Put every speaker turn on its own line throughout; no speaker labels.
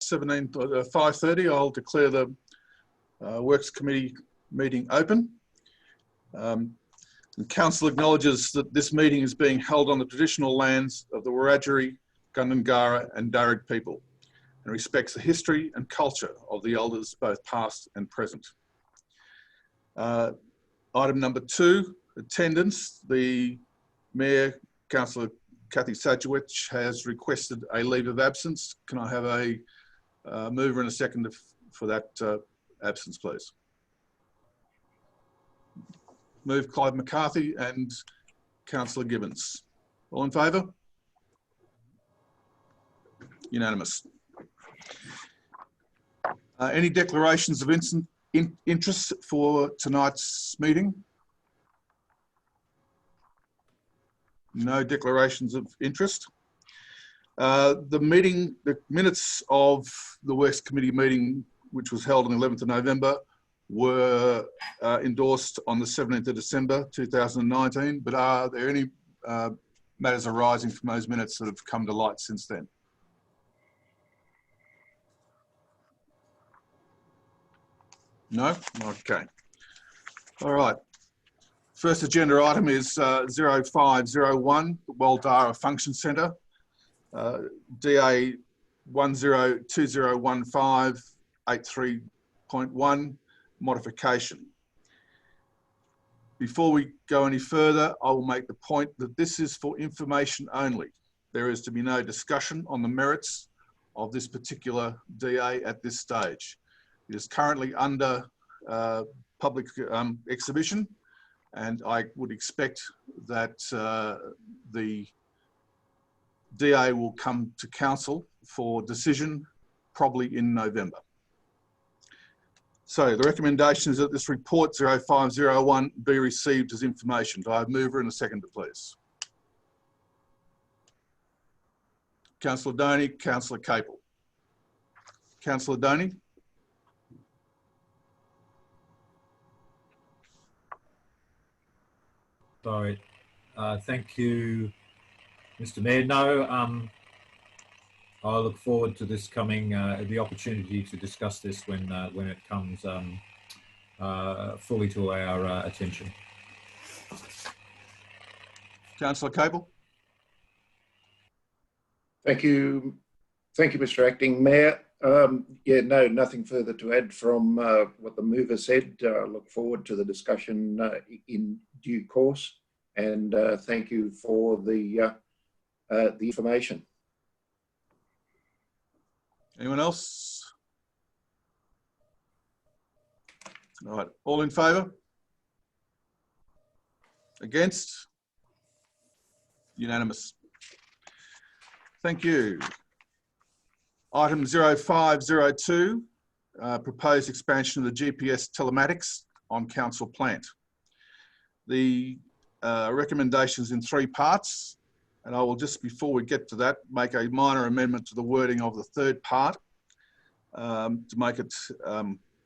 5:30. I'll declare the Works Committee meeting open. The Council acknowledges that this meeting is being held on the traditional lands of the Wiradjuri, Gundungurra and Darug people and respects the history and culture of the elders, both past and present. Item number 2, attendance. The Mayor, Councillor Kathy Sajewicz, has requested a leave of absence. Can I have a mover and a seconder for that absence, please? Move Clive McCarthy and Councillor Gibbons. All in favour? Unanimous. Any declarations of interest for tonight's meeting? No declarations of interest. The minutes of the Works Committee meeting, which was held on the 11th of November, were endorsed on the 17th of December 2019, but are there any matters arising from those minutes that have come to light since then? No? Okay. All right. First agenda item is 0501, Waldara Function Centre, DA 10201583.1, modification. Before we go any further, I will make the point that this is for information only. There is to be no discussion on the merits of this particular DA at this stage. It is currently under public exhibition, and I would expect that the DA will come to council for decision probably in November. So the recommendation is that this report 0501 be received as information. Do I have a mover and a seconder, please? Councillor Doney, Councillor Capel. Councillor Doney.
Sorry. Thank you, Mr. Mayor. No, I look forward to this coming, the opportunity to discuss this when it comes fully to our attention.
Councillor Capel.
Thank you, Mr. Acting Mayor. Yeah, no, nothing further to add from what the mover said. Look forward to the discussion in due course, and thank you for the information.
Anyone else? All right, all in favour? Against? Unanimous. Thank you. Item 0502, proposed expansion of the GPS telematics on council plant. The recommendations in 3 parts, and I will just, before we get to that, make a minor amendment to the wording of the 3rd part to make it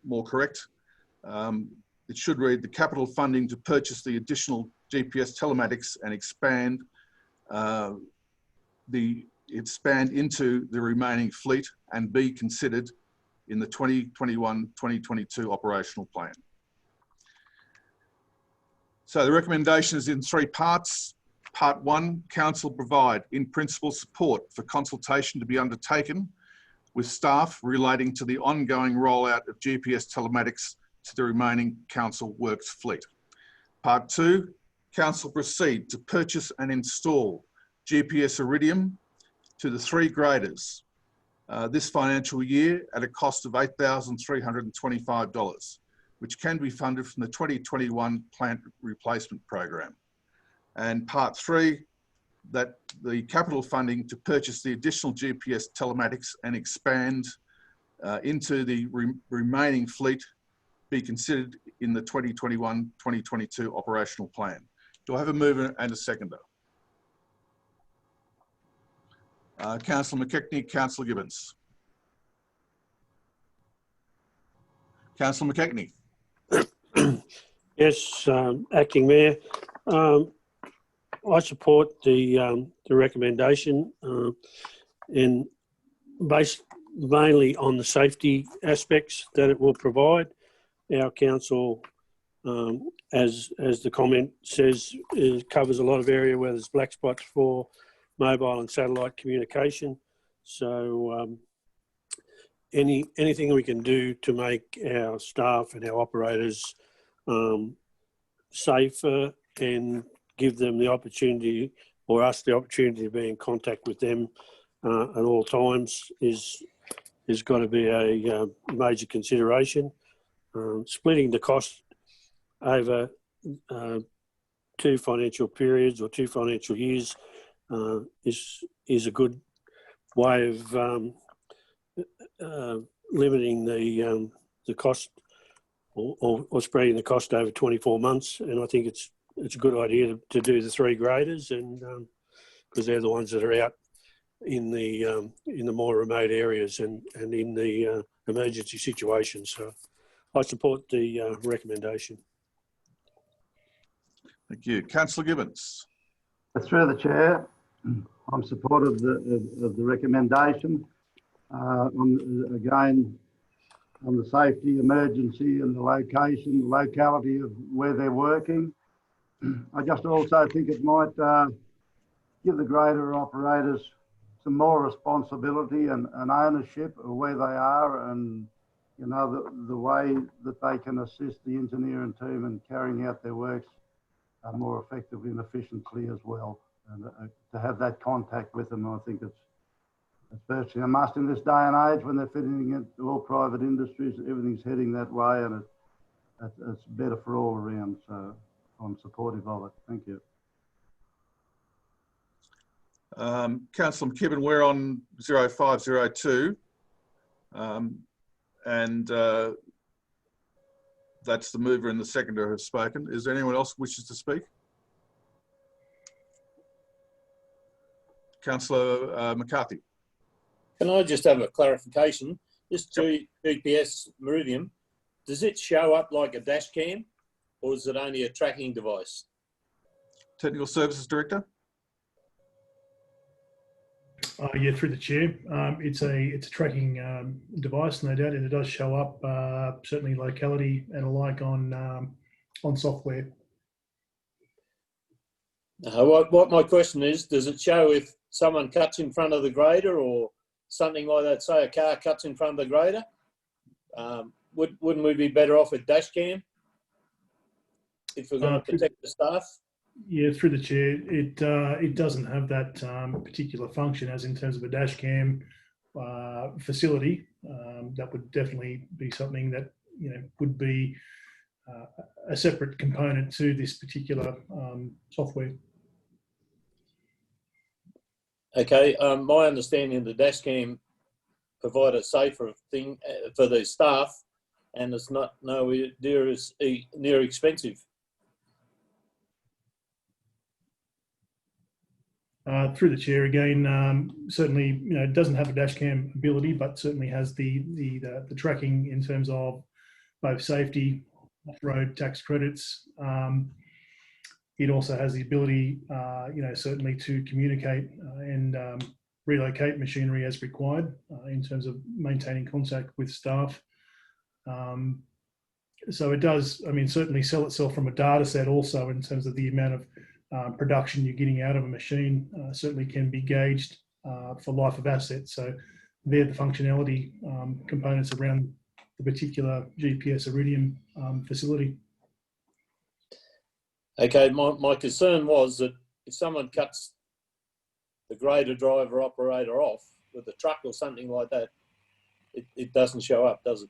more correct. It should read: the capital funding to purchase the additional GPS telematics and expand into the remaining fleet and be considered in the 2021-2022 operational plan. So the recommendation is in 3 parts. Part 1, council provide in principle support for consultation to be undertaken with staff relating to the ongoing rollout of GPS telematics to the remaining council works fleet. Part 2, council proceed to purchase and install GPS Iridium to the 3 graders this financial year at a cost of $8,325, which can be funded from the 2021 plant replacement program. And part 3, that the capital funding to purchase the additional GPS telematics and expand into the remaining fleet be considered in the 2021-2022 operational plan. Do I have a mover and a seconder? Councillor McKechnie, Councillor Gibbons. Councillor McKechnie.
Yes, Acting Mayor. I support the recommendation, and mainly on the safety aspects that it will provide. Our council, as the comment says, covers a lot of area where there's black spots for mobile and satellite communication. So anything we can do to make our staff and our operators safer and give them the opportunity, or us the opportunity, to be in contact with them at all times is got to be a major consideration. Splitting the cost over 2 financial periods or 2 financial years is a good way of limiting the cost or spreading the cost over 24 months. And I think it's a good idea to do the 3 graders, and because they're the ones that are out in the more remote areas and in the emergency situations. So I support the recommendation.
Thank you. Councillor Gibbons.
Through the chair, I'm supportive of the recommendation. Again, on the safety, emergency, and the location, the locality of where they're working. I just also think it might give the grader operators some more responsibility and ownership of where they are, and you know, the way that they can assist the engineering team in carrying out their works more effectively and efficiently as well. And to have that contact with them, I think it's virtually a must in this day and age when they're fitting into all private industries. Everything's heading that way, and it's better for all around. So I'm supportive of it. Thank you.
Councillor McKibben, we're on 0502, and that's the mover and the seconder have spoken. Is there anyone else who wishes to speak? Councillor McCarthy.
Can I just have a clarification? This GPS Meridian, does it show up like a dash cam, or is it only a tracking device?
Technical Services Director.
Yeah, through the chair. It's a tracking device, no doubt, and it does show up certainly locality and alike on software.
What my question is, does it show if someone cuts in front of the grader or something like that? Say a car cuts in front of the grader, wouldn't we be better off with dash cam if we're going to protect the staff?
Yeah, through the chair, it doesn't have that particular function as in terms of a dash cam facility. That would definitely be something that would be a separate component to this particular software.
Okay, my understanding the dash cam provide a safer thing for the staff, and it's not nowhere near expensive.
Through the chair again, certainly it doesn't have a dash cam ability, but certainly has the tracking in terms of both safety, off-road tax credits. It also has the ability, certainly to communicate and relocate machinery as required in terms of maintaining contact with staff. So it does, certainly sell itself from a data set also in terms of the amount of production you're getting out of a machine. Certainly can be gauged for life of asset. So they're the functionality components around the particular GPS Iridium facility.
Okay, my concern was that if someone cuts the grader driver operator off with a truck or something like that, it doesn't show up, does it?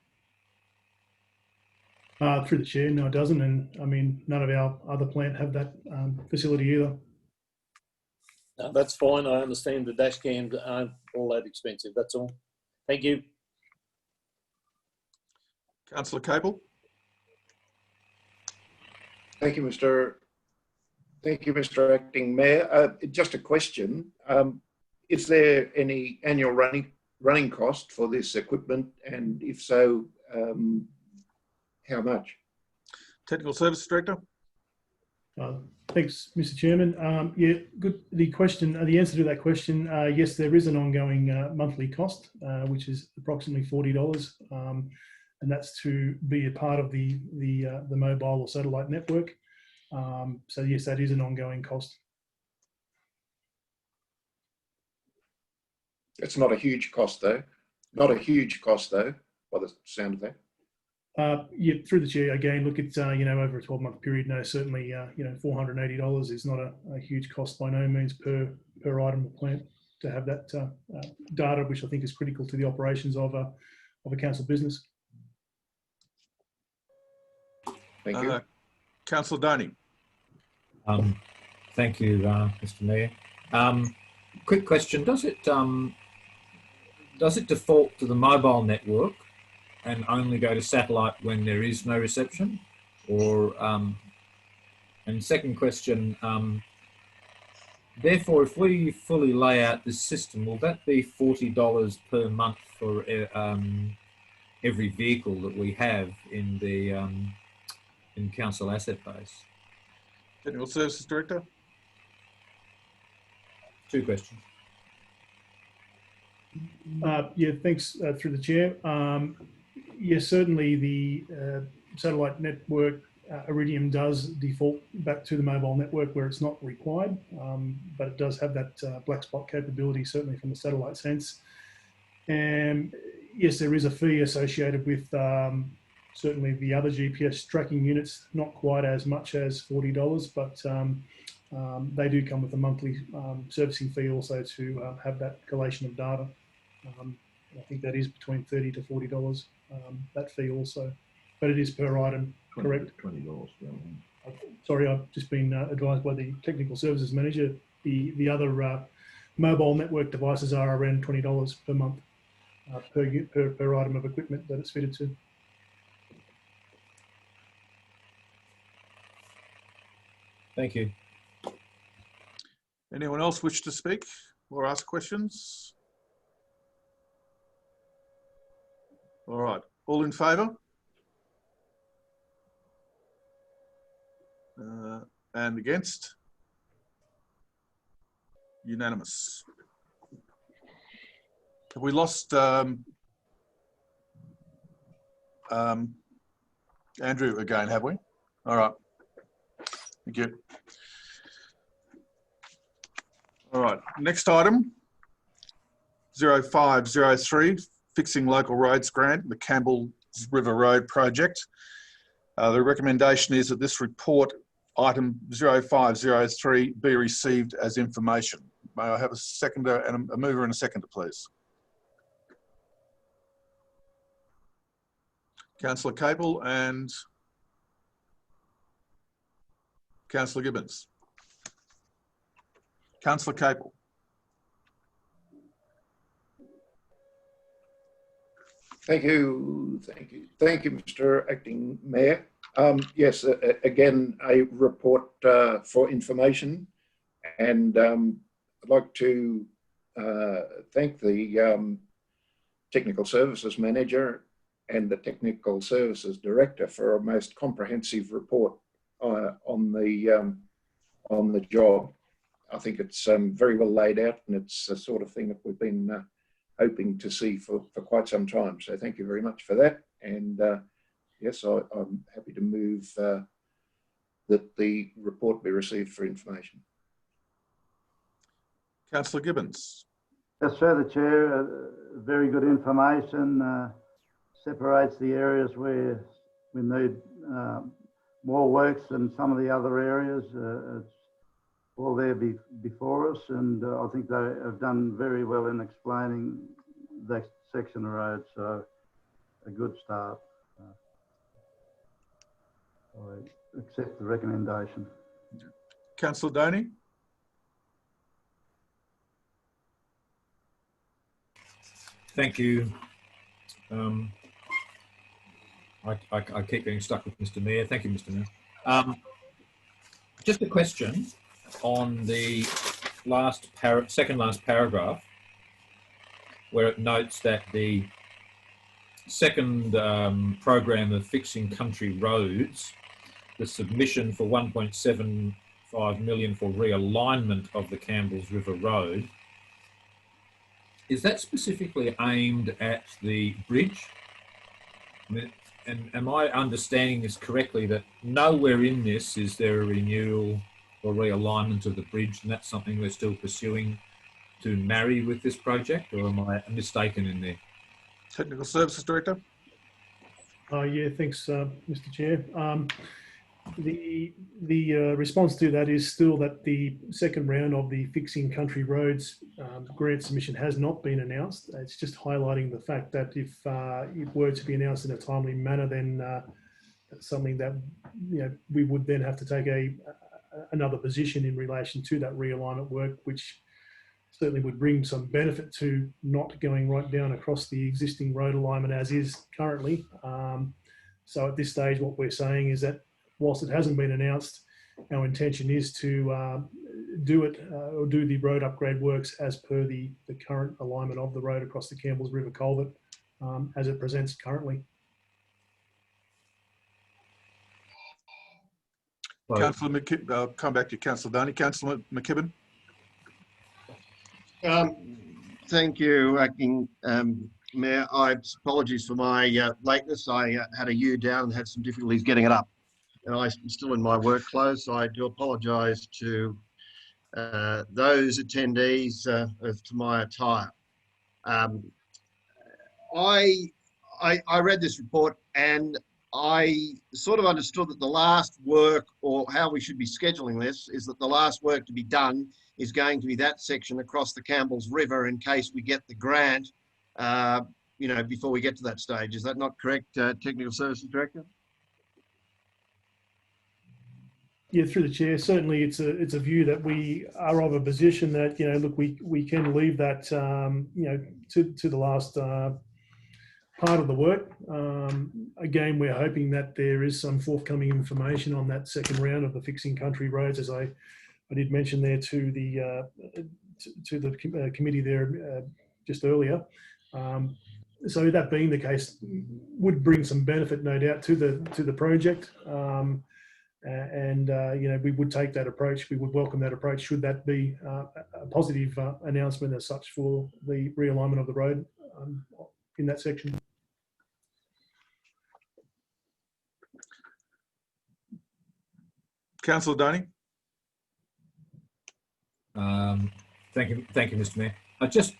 Through the chair, no, it doesn't, and none of our other plant have that facility either.
No, that's fine. I understand the dash cams aren't all that expensive. That's all. Thank you.
Councillor Cable.
Thank you, Mr. Acting Mayor. Just a question. Is there any annual running cost for this equipment? And if so, how much?
Technical Services Director.
Thanks, Mr. Chairman. Yeah, good. The answer to that question, yes, there is an ongoing monthly cost, which is approximately $40, and that's to be a part of the mobile or satellite network. So yes, that is an ongoing cost.
It's not a huge cost though. Not a huge cost though, by the sound of that.
Yeah, through the chair again. Look, it's over a 12-month period. No, certainly, $480 is not a huge cost by no means per item of plant to have that data, which I think is critical to the operations of a council business.
Thank you.
Councillor Doney.
Thank you, Mr. Mayor. Quick question: does it default to the mobile network and only go to satellite when there is no reception? Or, and second question, therefore, if we fully lay out this system, will that be $40 per month for every vehicle that we have in the in council asset base?
Technical Services Director.
Two questions.
Yeah, thanks through the chair. Yes, certainly the satellite network Iridium does default back to the mobile network where it's not required, but it does have that black spot capability, certainly from the satellite sense. And yes, there is a fee associated with certainly the other GPS tracking units, not quite as much as $40, but they do come with a monthly servicing fee also to have that collation of data. I think that is between $30 to $40, that fee also, but it is per item, correct?
$20. Yeah.
Sorry, I've just been advised by the technical services manager. The other mobile network devices are around $20 per month per item of equipment that it's fitted to.
Thank you.
Anyone else wish to speak or ask questions? All right, all in favour? And against? Unanimous. Have we lost Andrew again, have we? All right. Thank you. All right, next item, 0503, Fixing Local Roads Grant, the Campbell River Road project. The recommendation is that this report, item 0503, be received as information. May I have a seconder and a mover and a seconder, please? Councillor Capel and Councillor Gibbons. Councillor Capel.
Thank you, Mr. Acting Mayor. Yes, again, a report for information, and I'd like to thank the Technical Services Manager and the Technical Services Director for a most comprehensive report on the job. I think it's very well laid out, and it's the sort of thing that we've been hoping to see for quite some time. So thank you very much for that. And yes, I'm happy to move that the report be received for information.
Councillor Gibbons.
Yes, sir, the Chair. Very good information. Separates the areas where we need more works than some of the other areas. It's all there before us, and I think they have done very well in explaining that section of road, so a good start. I accept the recommendation.
Councillor Doney.
Thank you. I keep getting stuck with Mr. Mayor. Thank you, Mr. Mayor. Just a question on the second last paragraph, where it notes that the second program of fixing country roads the submission for 1.75 million for realignment of the Campbells River Road, is that specifically aimed at the bridge? And am I understanding this correctly, that nowhere in this is there a renewal or realignment of the bridge, and that's something we're still pursuing to marry with this project, or am I mistaken in there?
Technical Services Director.
Yeah, thanks, Mr. Chair. The response to that is still that the second round of the Fixing Country Roads grant submission has not been announced. It's just highlighting the fact that if it were to be announced in a timely manner, then that's something that we would then have to take another position in relation to that realignment work, which certainly would bring some benefit to not going right down across the existing road alignment as is currently. So at this stage, what we're saying is that whilst it hasn't been announced, our intention is to do it or do the road upgrade works as per the current alignment of the road across the Campbells River culvert as it presents currently.
Councillor McKibben, I'll come back to you, Councillor Donny. Councillor McKibben.
Thank you, Acting Mayor. Apologies for my lateness. I had a U down and had some difficulties getting it up. And I'm still in my work clothes, so I do apologise to those attendees to my attire. I read this report and I sort of understood that the last work, or how we should be scheduling this, is that the last work to be done is going to be that section across the Campbells River in case we get the grant, before we get to that stage. Is that not correct, Technical Services Director?
Yeah, through the chair, certainly it's a view that we are of a position that, look, we can leave that, to the last part of the work. Again, we're hoping that there is some forthcoming information on that second round of the Fixing Country Roads, as I did mention there to the committee there just earlier. So that being the case, would bring some benefit, no doubt, to the project. We would take that approach. We would welcome that approach should that be a positive announcement as such for the realignment of the road in that section.
Councillor Donny.
Thank you, Mr. Mayor. Just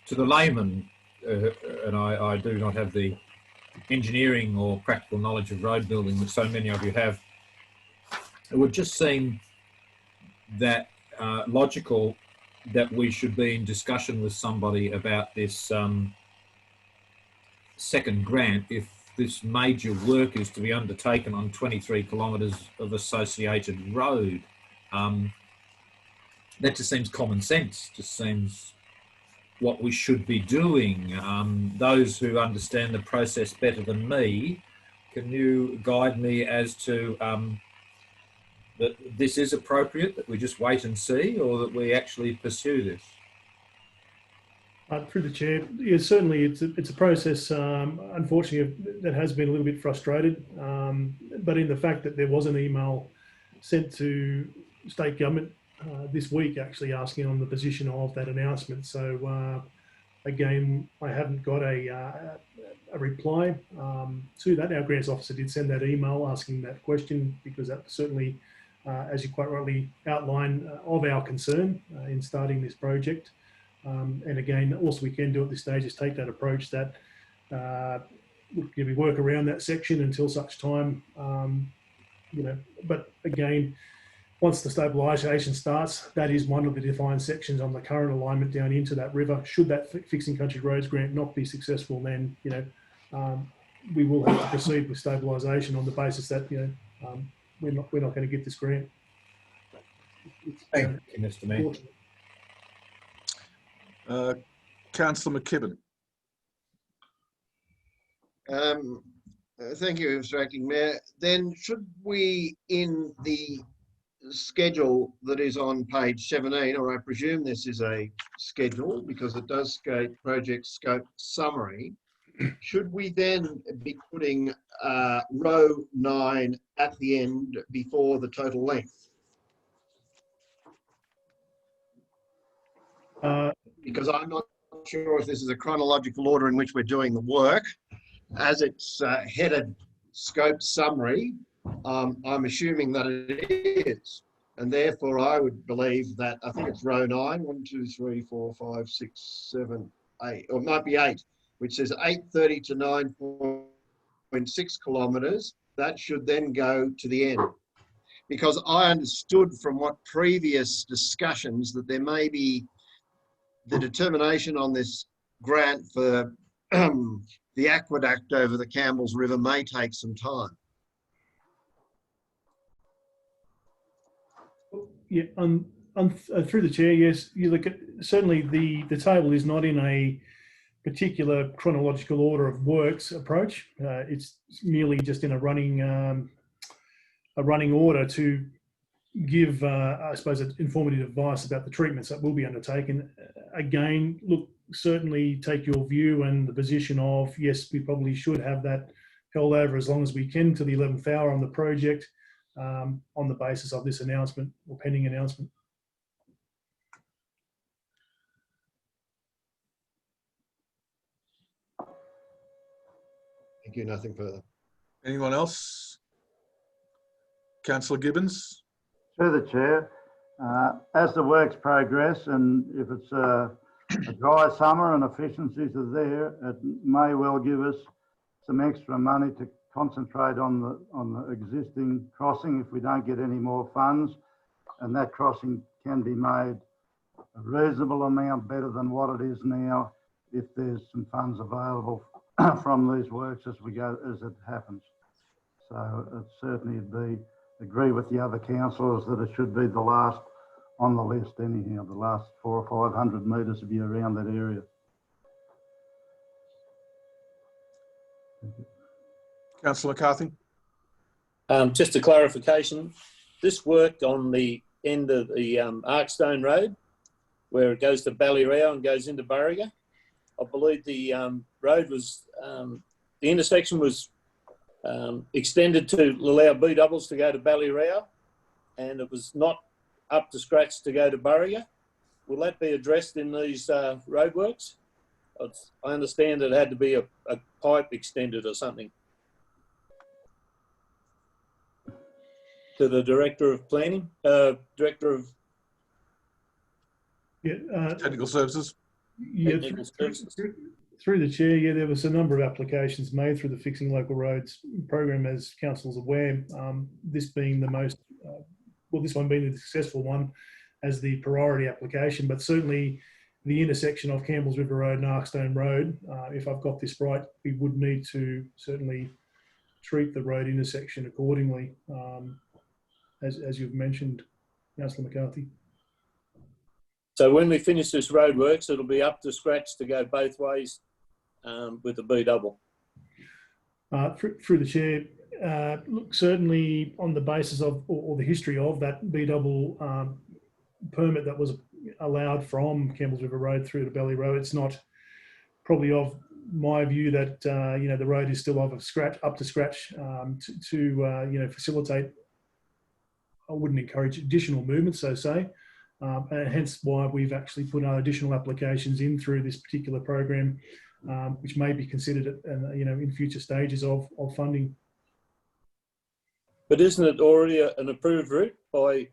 to the layman, and I do not have the engineering or practical knowledge of road building that so many of you have, it would just seem that logical that we should be in discussion with somebody about this second grant if this major work is to be undertaken on 23 kilometres of associated road. That just seems common sense, just seems what we should be doing. Those who understand the process better than me, can you guide me as to that this is appropriate, that we just wait and see, or that we actually pursue this?
Through the chair, yeah, certainly it's a process, unfortunately, that has been a little bit frustrated, but in the fact that there was an email sent to state government this week actually asking on the position of that announcement. So again, I haven't got a reply to that. Our grants officer did send that email asking that question because that certainly, as you quite rightly outlined, of our concern in starting this project. And again, also we can do at this stage is take that approach that we work around that section until such time, but again, once the stabilisation starts, that is one of the defined sections on the current alignment down into that river. Should that Fixing Country Roads grant not be successful, then, we will have to proceed with stabilisation on the basis that, we're not going to get this grant.
Thank you, Mr. Mayor.
Councillor McKibben.
Thank you, Mr. Acting Mayor. Then should we, in the schedule that is on page 17, or I presume this is a schedule because it does state project scope summary, should we then be putting row 9 at the end before the total length? Because I'm not sure if this is a chronological order in which we're doing the work. As it's headed scope summary, I'm assuming that it is. And therefore, I would believe that, I think it's row 9, 1, 2, 3, 4, 5, 6, 7, 8, or it might be 8, which says 8:30 to 9.6 kilometres. That should then go to the end. Because I understood from what previous discussions that there may be the determination on this grant for the aqueduct over the Campbell's River may take some time.
Yeah, through the chair, yes. You look at, certainly the table is not in a particular chronological order of works approach. It's merely just in a running order to give, I suppose, informative advice about the treatments that will be undertaken. Again, look, certainly take your view and the position of, yes, we probably should have that held over as long as we can to the 11th hour on the project, on the basis of this announcement or pending announcement.
Thank you. Nothing further.
Anyone else? Councillor Gibbons?
Through the chair, as the works progress, and if it's a dry summer and efficiencies are there, it may well give us some extra money to concentrate on the existing crossing if we don't get any more funds, and that crossing can be made a reasonable amount better than what it is now if there's some funds available from these works as it happens. So it certainly would be, agree with the other councillors that it should be the last on the list anyhow. The last 400 or 500 metres to be around that area.
Councillor McCarthy?
Just a clarification, this work on the end of the Arkstone Road, where it goes to Ballyrow and goes into Burriga, I believe the road was, the intersection was extended to allow B doubles to go to Ballyrow, and it was not up to scratch to go to Burriga. Will that be addressed in these roadworks? I understand it had to be a pipe extended or something. To the Director of Planning, Director of
Technical Services?
Yeah, through the chair, yeah, there was a number of applications made through the Fixing Local Roads program, as council's aware. This being the most, well, this one being the successful one as the priority application, but certainly the intersection of Campbell's River Road and Arkstone Road, if I've got this right, we would need to certainly treat the road intersection accordingly, as you've mentioned, Councillor McCarthy.
So when we finish this roadworks, it'll be up to scratch to go both ways with the B double.
Through the chair, look, certainly on the basis of or the history of that B double permit that was allowed from Campbell's River Road through to Ballyrow, it's not probably of my view that you know, the road is still up to scratch to you know, facilitate. I wouldn't encourage additional movement, so say. And hence why we've actually put additional applications in through this particular program, which may be considered, you know, in future stages of funding.
But isn't it already an approved route by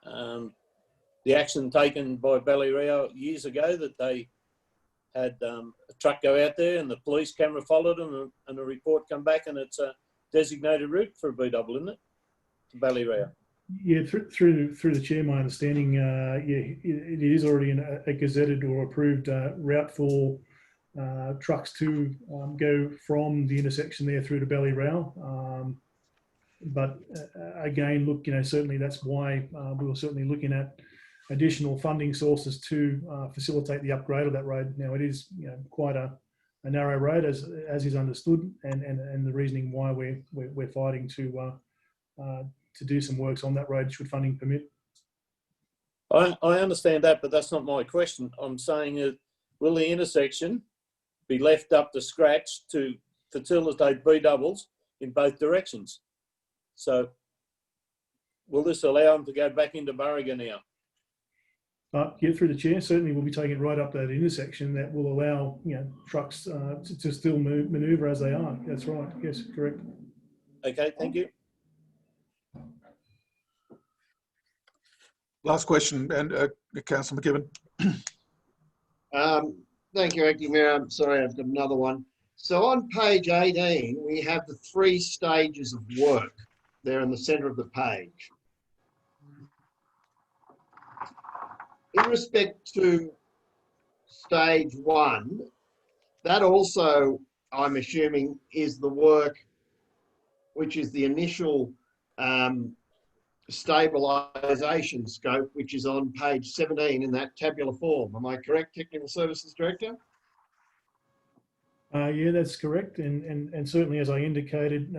the action taken by Ballyrow years ago, that they had a truck go out there and the police camera followed them and a report come back, and it's a designated route for a B double, isn't it, to Ballyrow?
Yeah, through the chair, my understanding, yeah, it is already a gazetted or approved route for trucks to go from the intersection there through to Ballyrow. But again, look, you know, certainly that's why we were certainly looking at additional funding sources to facilitate the upgrade of that road. Now, it is, you know, quite a narrow road, as is understood, and the reasoning why we're fighting to do some works on that road should funding permit.
I understand that, but that's not my question. I'm saying that will the intersection be left up to scratch to facilitate B doubles in both directions. So will this allow them to go back into Murriga now?
Yeah, through the chair, certainly we'll be taking it right up that intersection that will allow, you know, trucks to still manoeuvre as they are. That's right. Yes, correct.
Okay, thank you.
Last question, and Councillor McKibben.
Thank you, Acting Mayor. I'm sorry, I've got another one. So on page 18, we have the 3 stages of work there in the centre of the page. In respect to stage 1, that also, I'm assuming, is the work which is the initial stabilisation scope, which is on page 17 in that tabular form. Am I correct, Technical Services Director?
Yeah, that's correct. And certainly, as I indicated,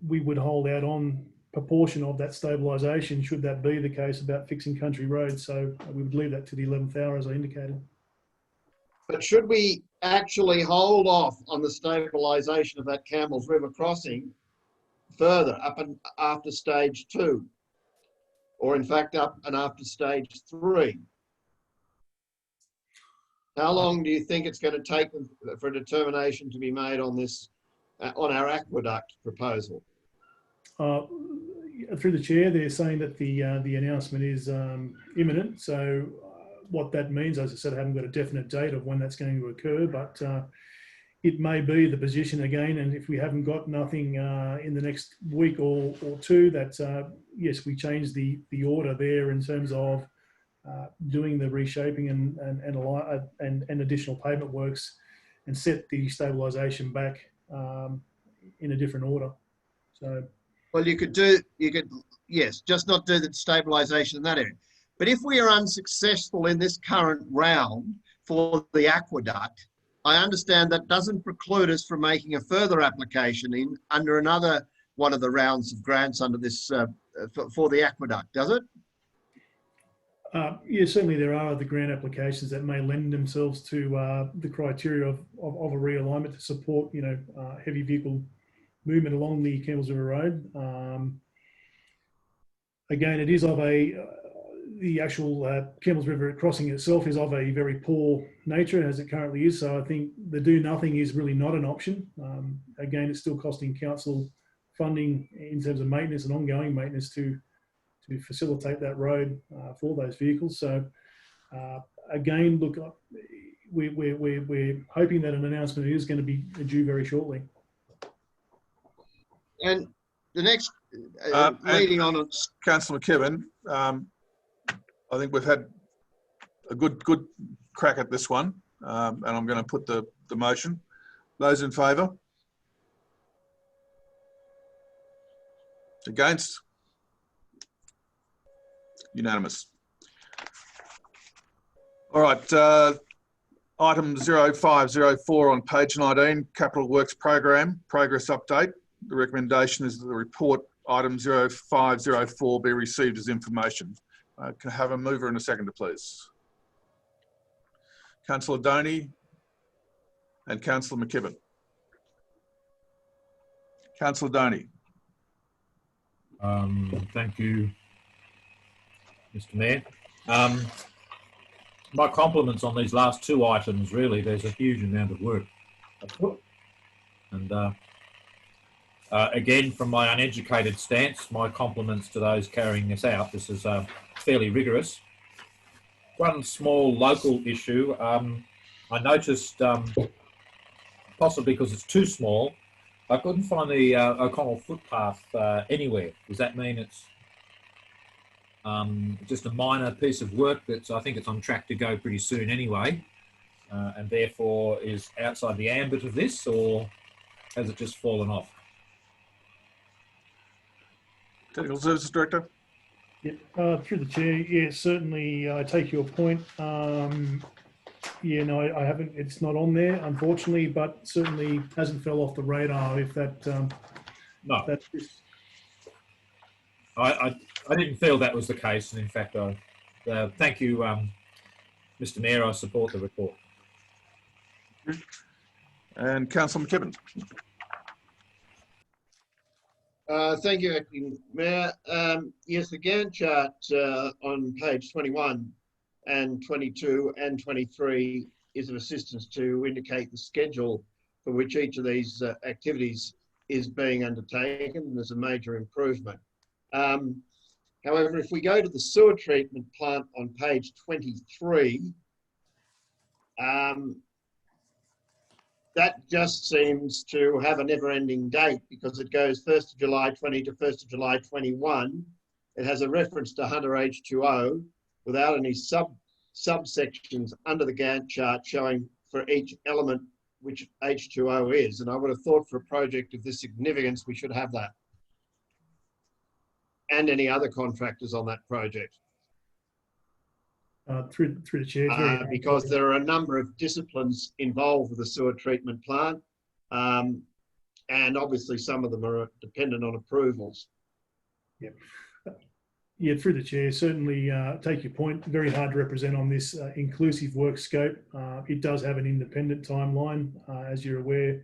we would hold out on proportion of that stabilisation, should that be the case, about fixing country roads. So we would leave that to the 11th hour, as I indicated.
But should we actually hold off on the stabilisation of that Campbell's River crossing further up and after stage 2? Or in fact, up and after stage 3? How long do you think it's going to take for a determination to be made on this, on our aqueduct proposal?
Through the chair, they're saying that the announcement is imminent. So what that means, as I said, I haven't got a definite date of when that's going to occur, but it may be the position again. And if we haven't got nothing in the next week or two, that yes, we change the order there in terms of doing the reshaping and additional pavement works, and set the stabilisation back in a different order. So,
well, yes, just not do the stabilisation in that area. But if we are unsuccessful in this current round for the aqueduct, I understand that doesn't preclude us from making a further application under another one of the rounds of grants under this for the aqueduct, does it?
Yeah, certainly there are other grant applications that may lend themselves to the criteria of a realignment to support, you know, heavy vehicle movement along the Campbell's River Road. Again, it is of the actual Campbell's River crossing itself is of a very poor nature as it currently is. So I think the do nothing is really not an option. Again, it's still costing council funding in terms of maintenance and ongoing maintenance to facilitate that road for those vehicles. So again, look, we're hoping that an announcement is going to be due very shortly.
And the next, leading on,
Councillor McKibben, I think we've had a good crack at this one, and I'm going to put the motion. Those in favour? Against? Unanimous. All right, item 0504 on page 19, Capital Works Program, progress update. The recommendation is that the report item 0504 be received as information. Can I have a mover and a seconder, please? Councillor Doney and Councillor McKibben. Councillor Doney.
Thank you, Mr. Mayor. My compliments on these last 2 items. Really, there's a huge amount of work afoot. And again, from my uneducated stance, my compliments to those carrying this out. This is fairly rigorous. One small local issue, I noticed, possibly because it's too small, I couldn't find the O'Connell footpath anywhere. Does that mean it's just a minor piece of work that's, I think it's on track to go pretty soon anyway, and therefore is outside the ambit of this, or has it just fallen off?
Technical Services Director.
Yeah, through the chair, yeah, certainly I take your point. Yeah, no, I haven't, it's not on there, unfortunately, but certainly hasn't fell off the radar if that...
No.
That is...
I didn't feel that was the case, and in fact, thank you, Mr. Mayor, I support the report.
And Councillor McKibben.
Thank you, Acting Mayor. Yes, the Gantt chart on page 21 and 22 and 23 is of assistance to indicate the schedule for which each of these activities is being undertaken. There's a major improvement. However, if we go to the sewer treatment plant on page 23, that just seems to have a never-ending date because it goes 1st of July 20 to 1st of July 21. It has a reference to Hunter H2O without any subsections under the Gantt chart showing for each element which H2O is. And I would have thought for a project of this significance, we should have that. And any other contractors on that project.
Through the chair.
Because there are a number of disciplines involved with the sewer treatment plant. And obviously some of them are dependent on approvals.
Yeah, through the chair, certainly take your point. Very hard to represent on this inclusive work scope. It does have an independent timeline, as you're aware,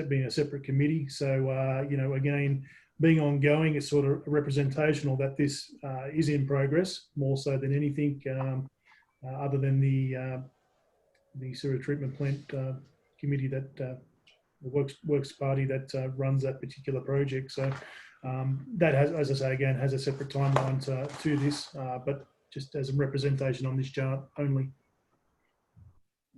being a separate committee. So, you know, again, being ongoing, it's sort of representational that this is in progress, more so than anything other than the sewer treatment plant committee that the works party that runs that particular project. So that has, as I say again, has a separate timeline to this, but just as a representation on this chart only.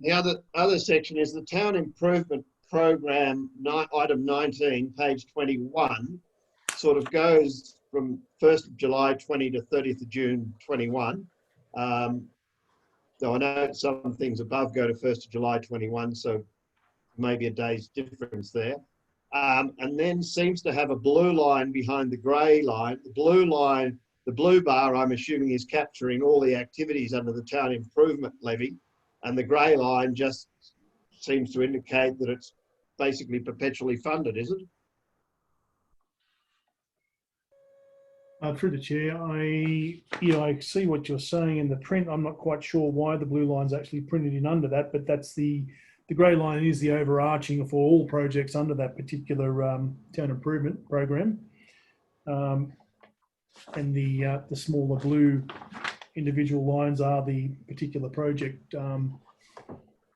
The other section is the Town Improvement Program, item 19, page 21, sort of goes from 1st of July 20 to 30th of June 21. Though I know some things above go to 1st of July 21, so maybe a day's difference there. And then seems to have a blue line behind the grey line. The blue line, the blue bar, I'm assuming, is capturing all the activities under the Town Improvement Levy. And the grey line just seems to indicate that it's basically perpetually funded, is it?
Through the chair, I see what you're saying in the print. I'm not quite sure why the blue line's actually printed in under that, but that's the grey line is the overarching for all projects under that particular town improvement program, and the smaller blue individual lines are the particular project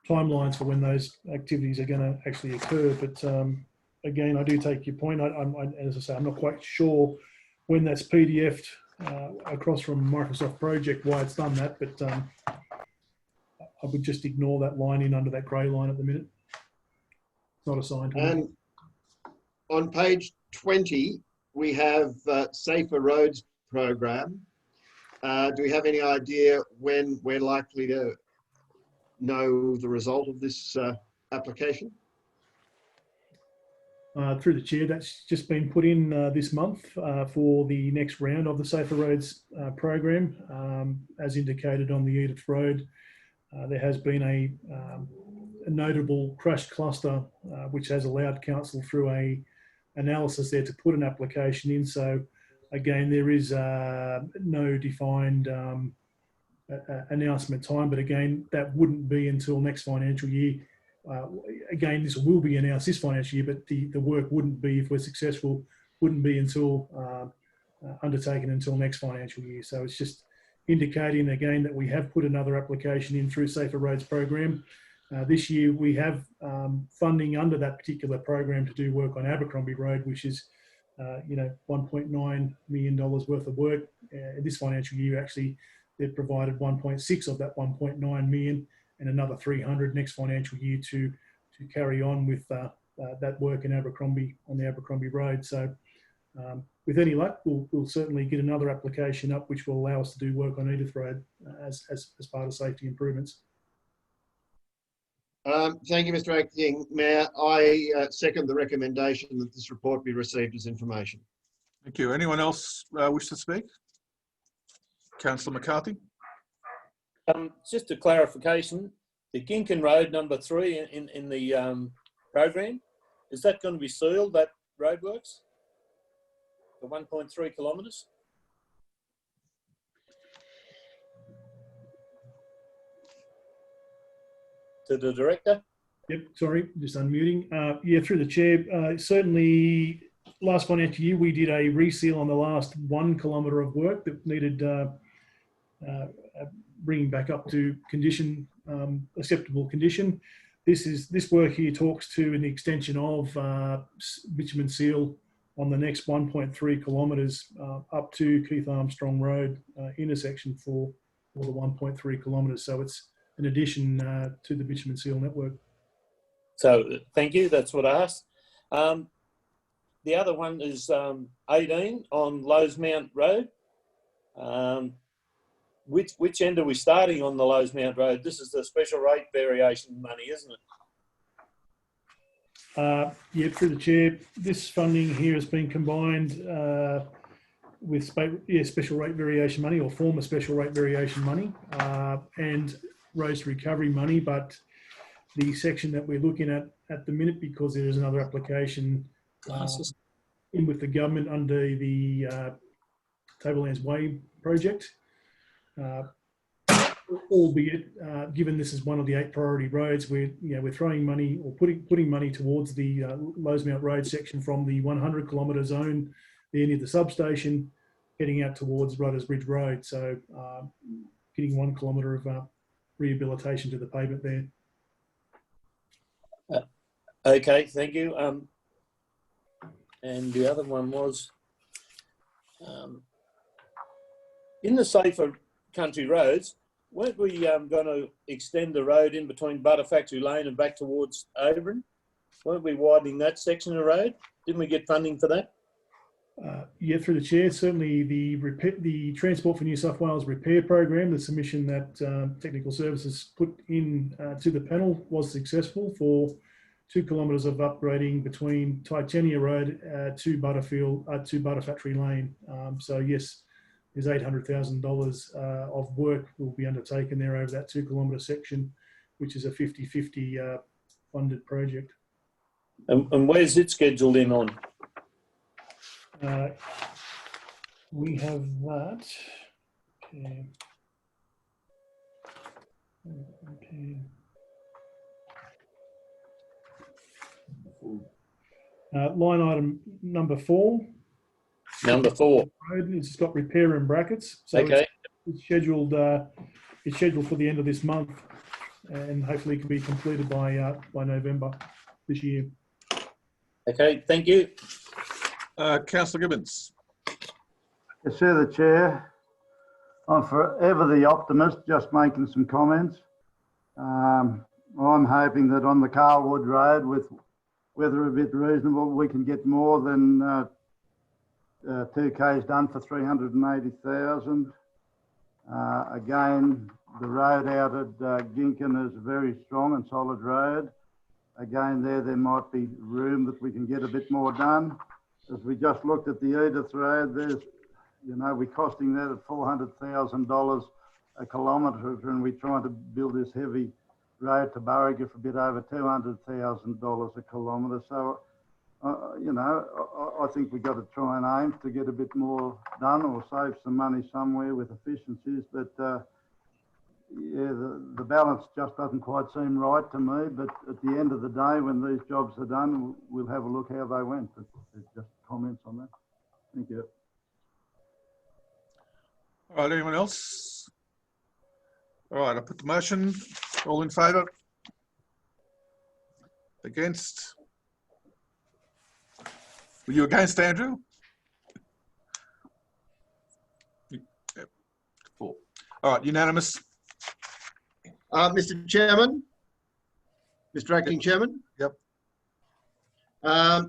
timelines for when those activities are going to actually occur. But again, I do take your point. As I say, I'm not quite sure when that's PDF'd across from Microsoft Project, why it's done that, but I would just ignore that line in under that grey line at the minute. It's not assigned to me.
And on page 20, we have Safer Roads Program. Do we have any idea when we're likely to know the result of this application?
Through the chair, that's just been put in this month for the next round of the Safer Roads program. As indicated on the Edith Road, there has been a notable crash cluster which has allowed council through a analysis there to put an application in. So again, there is no defined announcement time, but again, that wouldn't be until next financial year. Again, this will be announced this financial year, but the work wouldn't be, if we're successful, wouldn't be until undertaken until next financial year. So it's just indicating again that we have put another application in through Safer Roads program. This year we have funding under that particular program to do work on Abercrombie Road, which is $1.9 million worth of work. This financial year, actually, they've provided 1.6 of that 1.9 million. And another 300 next financial year to carry on with that work in Abercrombie, on the Abercrombie Road. So with any luck, we'll certainly get another application up which will allow us to do work on Edith Road as part of safety improvements.
Thank you, Mr. Acting Mayor. I second the recommendation that this report be received as information.
Thank you. Anyone else wish to speak? Councillor McCarthy.
Just a clarification, the Ginkin Road number 3 in the program, is that going to be sealed, that roadworks? The 1.3 kilometres? To the director?
Yep, sorry, just unmuting. Yeah, through the chair. Certainly, last financial year we did a reseal on the last 1 kilometre of work that needed bringing back up to condition, acceptable condition. This work here talks to an extension of bitumen seal on the next 1.3 kilometres up to Keith Armstrong Road intersection for the 1.3 kilometres. So it's an addition to the bitumen seal network.
So thank you. That's what I asked. The other one is 18 on Lowesmount Road. Which end are we starting on the Lowesmount Road? This is the special rate variation money, isn't it?
Yeah, through the chair. This funding here has been combined with special rate variation money, or former special rate variation money, and roads recovery money. But the section that we're looking at the minute, because there is another application in with the government under the Tablelands Way project, albeit given this is one of the 8 priority roads, we're throwing money or putting money towards the Lowesmount Road section from the 100 kilometre zone there near the substation, heading out towards Rudders Bridge Road. So getting 1 kilometre of rehabilitation to the pavement there.
Okay, thank you. And the other one was in the safer country roads, weren't we going to extend the road in between Butter Factory Lane and back towards Oberon? Weren't we widening that section of road? Didn't we get funding for that?
Yeah, through the chair, certainly the Transport for New South Wales repair program, the submission that Technical Services put in to the panel was successful for 2 kilometres of upgrading between Titania Road to Butter Factory Lane. So yes, there's $800,000 of work will be undertaken there over that 2 kilometre section, which is a 50-50 funded project.
And where's it scheduled in on?
We have that. Okay. Line item number 4.
Number 4.
It's got repair in brackets. So
okay.
It's scheduled. It's scheduled for the end of this month, and hopefully it can be completed by November this year.
Okay, thank you.
Councillor Gibbons.
Yes, sir, the chair. I'm forever the optimist, just making some comments. I'm hoping that on the Carlwood Road, with weather a bit reasonable, we can get more than 2 Ks done for 380,000. Again, the road out at Ginkin is a very strong and solid road. Again, there might be room that we can get a bit more done. As we just looked at the Edith Road, there's, we're costing that at $400,000 a kilometre, and we're trying to build this heavy road to Burriga for a bit over $200,000 a kilometre. So, I think we've got to try and aim to get a bit more done or save some money somewhere with efficiencies. But yeah, the balance just doesn't quite seem right to me. But at the end of the day, when these jobs are done, we'll have a look how they went. But just comments on that. Thank you.
All right, anyone else? All right, I put the motion. All in favour? Against? Were you against, Andrew? Yep. 4. All right, unanimous.
Mr. Chairman, Mr. Acting Chairman.
Yep.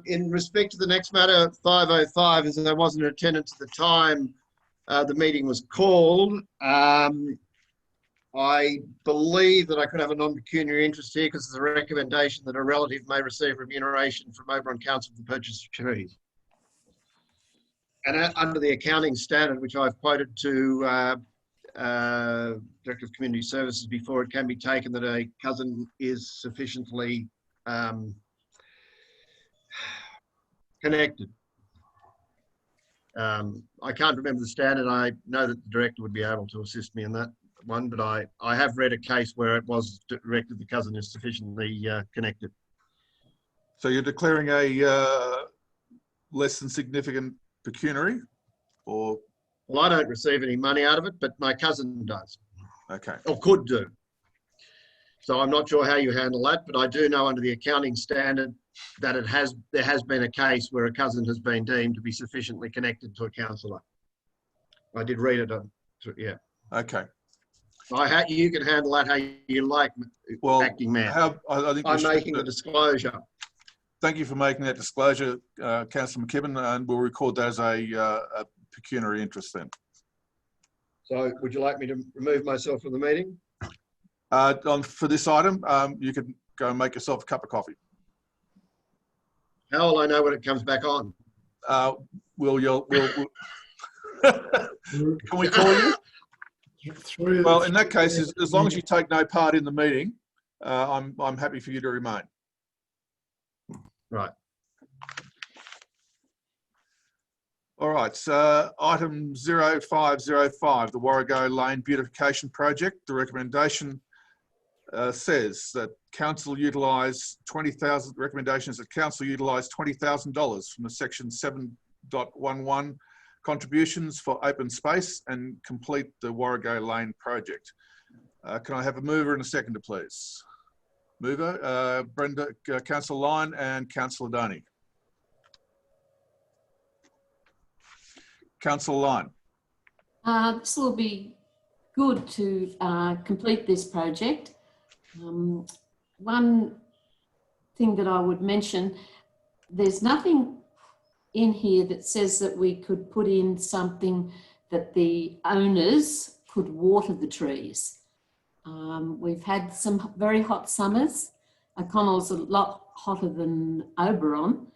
In respect to the next matter, 505, as I wasn't in attendance at the time the meeting was called, I believe that I could have a non-pecuniary interest here because there's a recommendation that a relative may receive remuneration from Oberon Council for the purchase of trees. And under the accounting standard, which I've quoted to Director of Community Services before, it can be taken that a cousin is sufficiently connected. I can't remember the standard. I know that the Director would be able to assist me in that. one, but I have read a case where it was directed the cousin is sufficiently connected.
So you're declaring a less than significant pecuniary, or?
Well, I don't receive any money out of it, but my cousin does,
Okay.
or could do. So I'm not sure how you handle that, but I do know under the accounting standard that there has been a case where a cousin has been deemed to be sufficiently connected to a councillor. I did read it. Yeah.
Okay.
You can handle that how you like,
Well,
acting mayor.
I think
I'm making the disclosure.
Thank you for making that disclosure, Councillor McKibben, and we'll record that as a pecuniary interest then.
So would you like me to remove myself from the meeting?
For this item, you can go and make yourself a cup of coffee.
How will I know when it comes back on?
We'll can we call you? Well, in that case, as long as you take no part in the meeting, I'm happy for you to remain.
Right.
All right, so item 0505, the Warrego Lane Beautification Project. The recommendation says that council utilise 20,000. Recommendations that council utilise $20,000 from the section 7.11 contributions for open space and complete the Warrego Lane project. Can I have a mover and a seconder, please? Mover, Brenda, Councillor Lyon and Councillor Donny. Councillor Lyon.
This will be good to complete this project. One thing that I would mention, there's nothing in here that says that we could put in something that the owners could water the trees. We've had some very hot summers. O'Connell's a lot hotter than Oberon.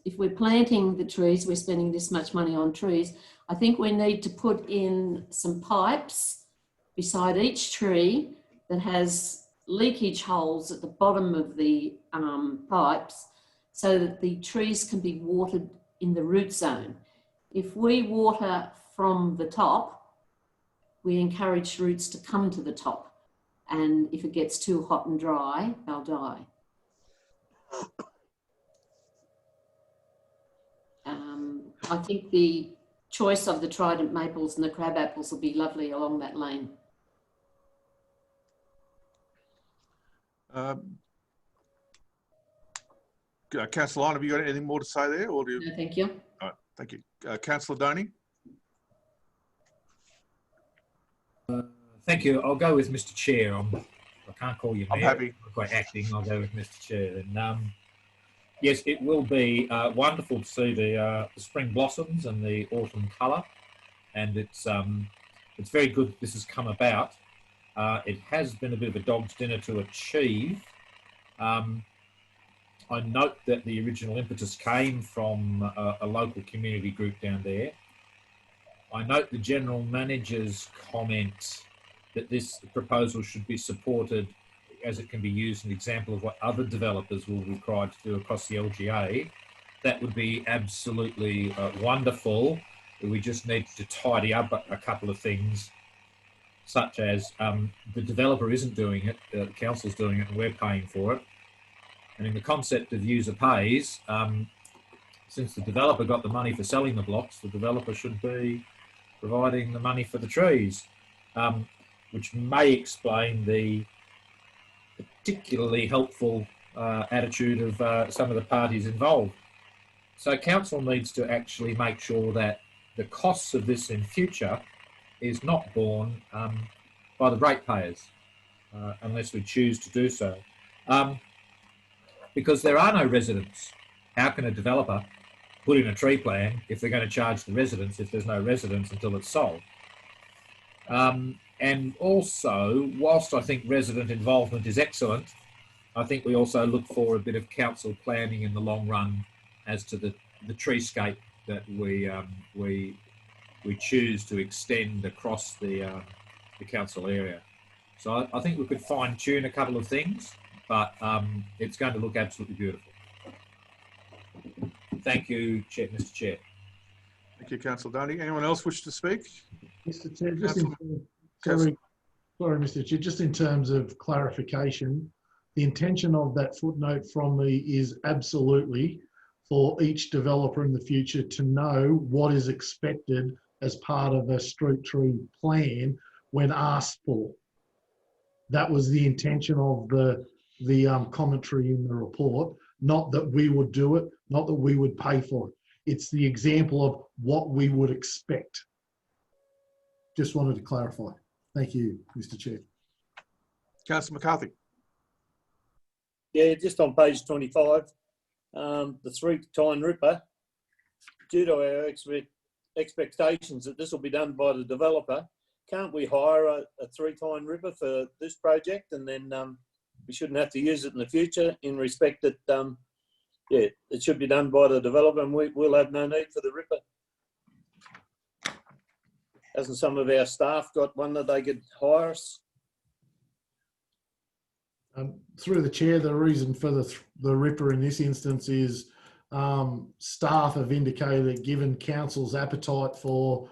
If we're planting the trees, we're spending this much money on trees. I think we need to put in some pipes beside each tree that has leakage holes at the bottom of the pipes so that the trees can be watered in the root zone. If we water from the top, we encourage roots to come to the top. And if it gets too hot and dry, they'll die. I think the choice of the trident maples and the crab apples will be lovely along that lane.
Councillor Lyon, have you got anything more to say there? Or do you...
No, thank you.
All right, thank you. Councillor Donny?
Thank you. I'll go with Mr. Chair. I can't call you
I'm
Mayor.
happy.
I'm quite acting. I'll go with Mr. Chair. And yes, it will be wonderful to see the spring blossoms and the autumn colour, and it's very good this has come about. It has been a bit of a dog's dinner to achieve. I note that the original impetus came from a local community group down there. I note the General Manager's comment that this proposal should be supported as it can be used an example of what other developers will be required to do across the LGA. That would be absolutely wonderful. We just need to tidy up a couple of things, such as the developer isn't doing it, the council's doing it and we're paying for it. And in the concept of user pays, since the developer got the money for selling the blocks, the developer should be providing the money for the trees, which may explain the particularly helpful attitude of some of the parties involved. So council needs to actually make sure that the costs of this in future is not borne by the ratepayers, unless we choose to do so. Because there are no residents. How can a developer put in a tree plan if they're going to charge the residents if there's no residents until it's sold? And also, whilst I think resident involvement is excellent, I think we also look for a bit of council planning in the long run as to the treescape that we choose to extend across the council area. So I think we could fine tune a couple of things, but it's going to look absolutely beautiful. Thank you, Mr. Chair.
Thank you, Councillor Donny. Anyone else wish to speak?
Mr. Chair,
Sorry, Mr. Chair, just in terms of clarification, the intention of that footnote from me is absolutely for each developer in the future to know what is expected as part of a street tree plan when asked for. That was the intention of the commentary in the report, not that we would do it, not that we would pay for it. It's the example of what we would expect. Just wanted to clarify. Thank you, Mr. Chair.
Councillor McCarthy.
Yeah, just on page 25, the 3 tine ripper, due to our expectations that this will be done by the developer, can't we hire a 3 tine ripper for this project, and then we shouldn't have to use it in the future, in respect that, yeah, it should be done by the developer and we'll have no need for the ripper? Hasn't some of our staff got one that they could hire us?
Through the chair, the reason for the ripper in this instance is staff have indicated that given council's appetite for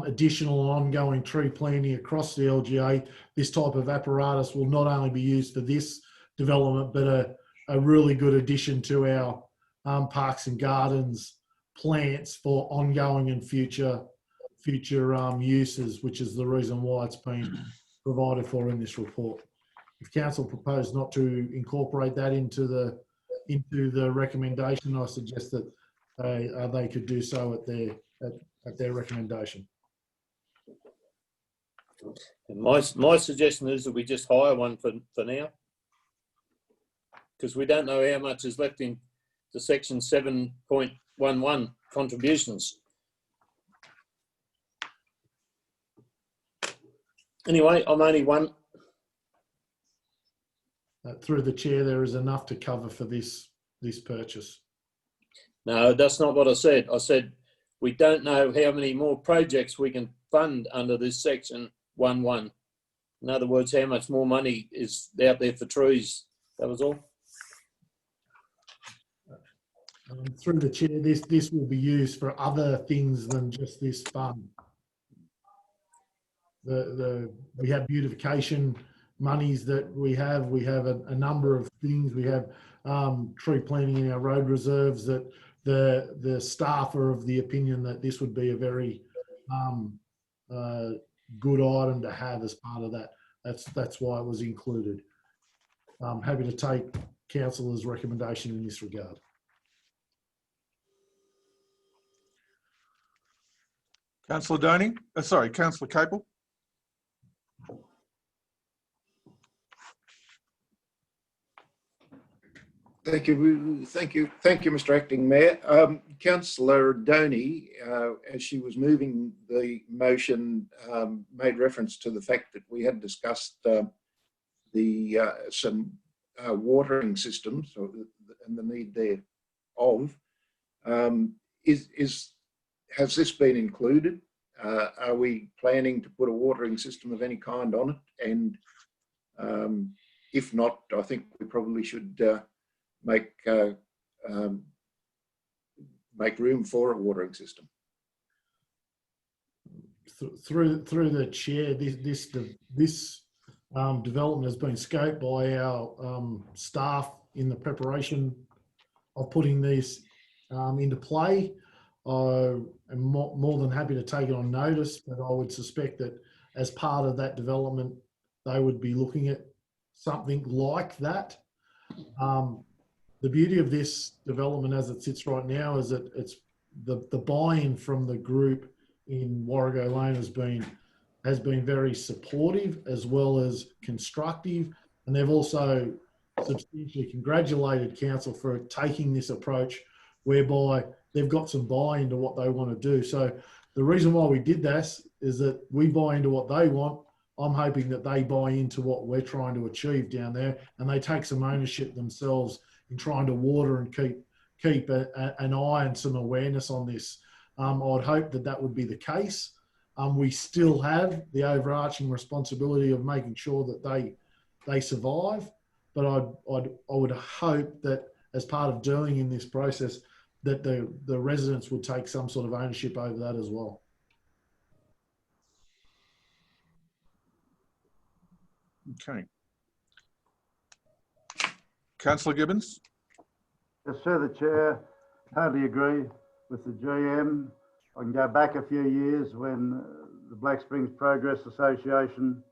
additional ongoing tree planting across the LGA, this type of apparatus will not only be used for this development, but a really good addition to our parks and gardens plants for ongoing and future uses, which is the reason why it's been provided for in this report. If council proposed not to incorporate that into the recommendation, I suggest that they could do so at their recommendation.
And my suggestion is that we just hire one for now, because we don't know how much is left in the section 7.11 contributions. Anyway, I'm only one.
Through the chair, there is enough to cover for this purchase.
No, that's not what I said. I said we don't know how many more projects we can fund under this section 1.1. In other words, how much more money is out there for trees. That was all.
Through the chair, this will be used for other things than just this fund. We have beautification monies that we have a number of things. We have tree planting in our road reserves that the staff are of the opinion that this would be a very good item to have as part of that. That's why it was included. I'm happy to take councillor's recommendation in this regard.
Councillor Doney, sorry, Councillor Capel.
Thank you, Mr. Acting Mayor. Councillor Doney, as she was moving the motion, made reference to the fact that we had discussed some watering systems and the need thereof. Has this been included? Are we planning to put a watering system of any kind on it? And if not, I think we probably should make room for a watering system.
Through the chair, this development has been scoped by our staff in the preparation of putting these into play. I'm more than happy to take it on notice, but I would suspect that as part of that development, they would be looking at something like that. The beauty of this development as it sits right now is that it's the buy-in from the group in Warrego Lane has been very supportive as well as constructive, and they've also substantially congratulated council for taking this approach whereby they've got some buy-in to what they want to do. So the reason why we did this is that we buy into what they want. I'm hoping that they buy into what we're trying to achieve down there, and they take some ownership themselves in trying to water and keep an eye and some awareness on this. I'd hope that would be the case. We still have the overarching responsibility of making sure that they survive, but I would hope that as part of dealing in this process, that the residents would take some sort of ownership over that as well.
Okay. Councillor Gibbons?
Yes, sir, the Chair, totally agree with the GM. I can go back a few years when the Black Springs Progress Association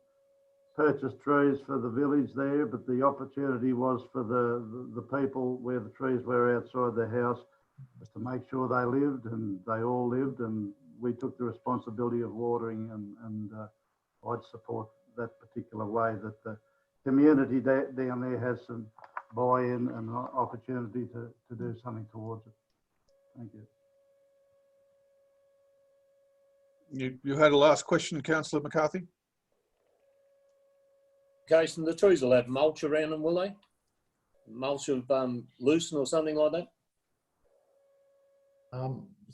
purchased trees for the village there, but the opportunity was for the people where the trees were outside their house was to make sure they lived, and they all lived, and we took the responsibility of watering, and I'd support that particular way, that the community down there has some buy-in and opportunity to do something towards it. Thank you.
You had a last question, Councillor McCarthy?
Jason, the trees will have mulch around them, will they? Mulch of lucerne or something like that?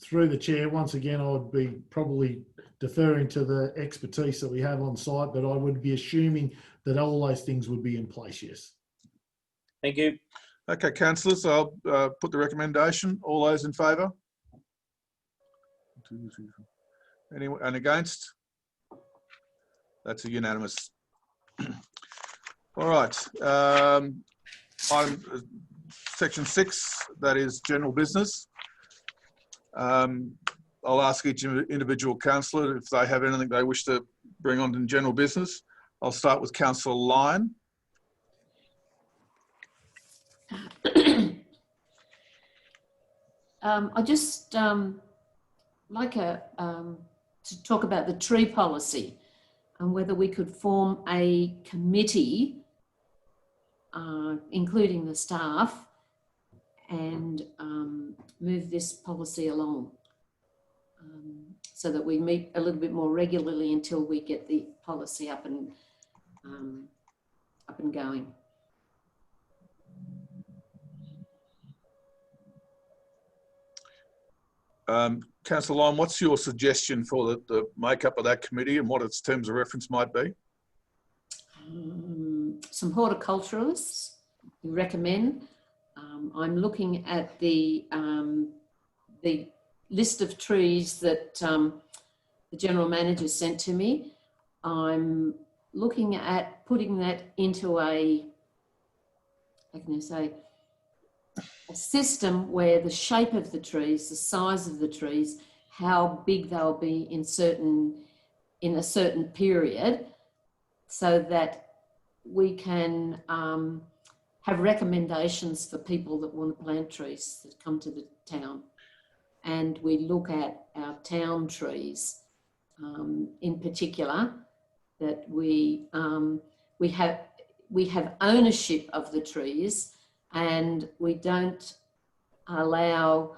Through the chair, once again, I would be probably deferring to the expertise that we have on site, but I would be assuming that all those things would be in place, yes.
Thank you.
Okay, councillors, I'll put the recommendation. All those in favour? Anyone and against? That's a unanimous. All right. Section 6, that is general business. I'll ask each individual councillor if they have anything they wish to bring on in general business. I'll start with Councillor Lyon.
I just like to talk about the tree policy and whether we could form a committee, including the staff, and move this policy along so that we meet a little bit more regularly until we get the policy up and going.
Councillor Lyon, what's your suggestion for the makeup of that committee and what its terms of reference might be?
Some horticulturalists who recommend. I'm looking at the list of trees that the General Manager sent to me. I'm looking at putting that into a system where the shape of the trees, the size of the trees, how big they'll be in a certain period, so that we can have recommendations for people that want to plant trees that come to the town. And we look at our town trees in particular, that we have ownership of the trees, and we don't allow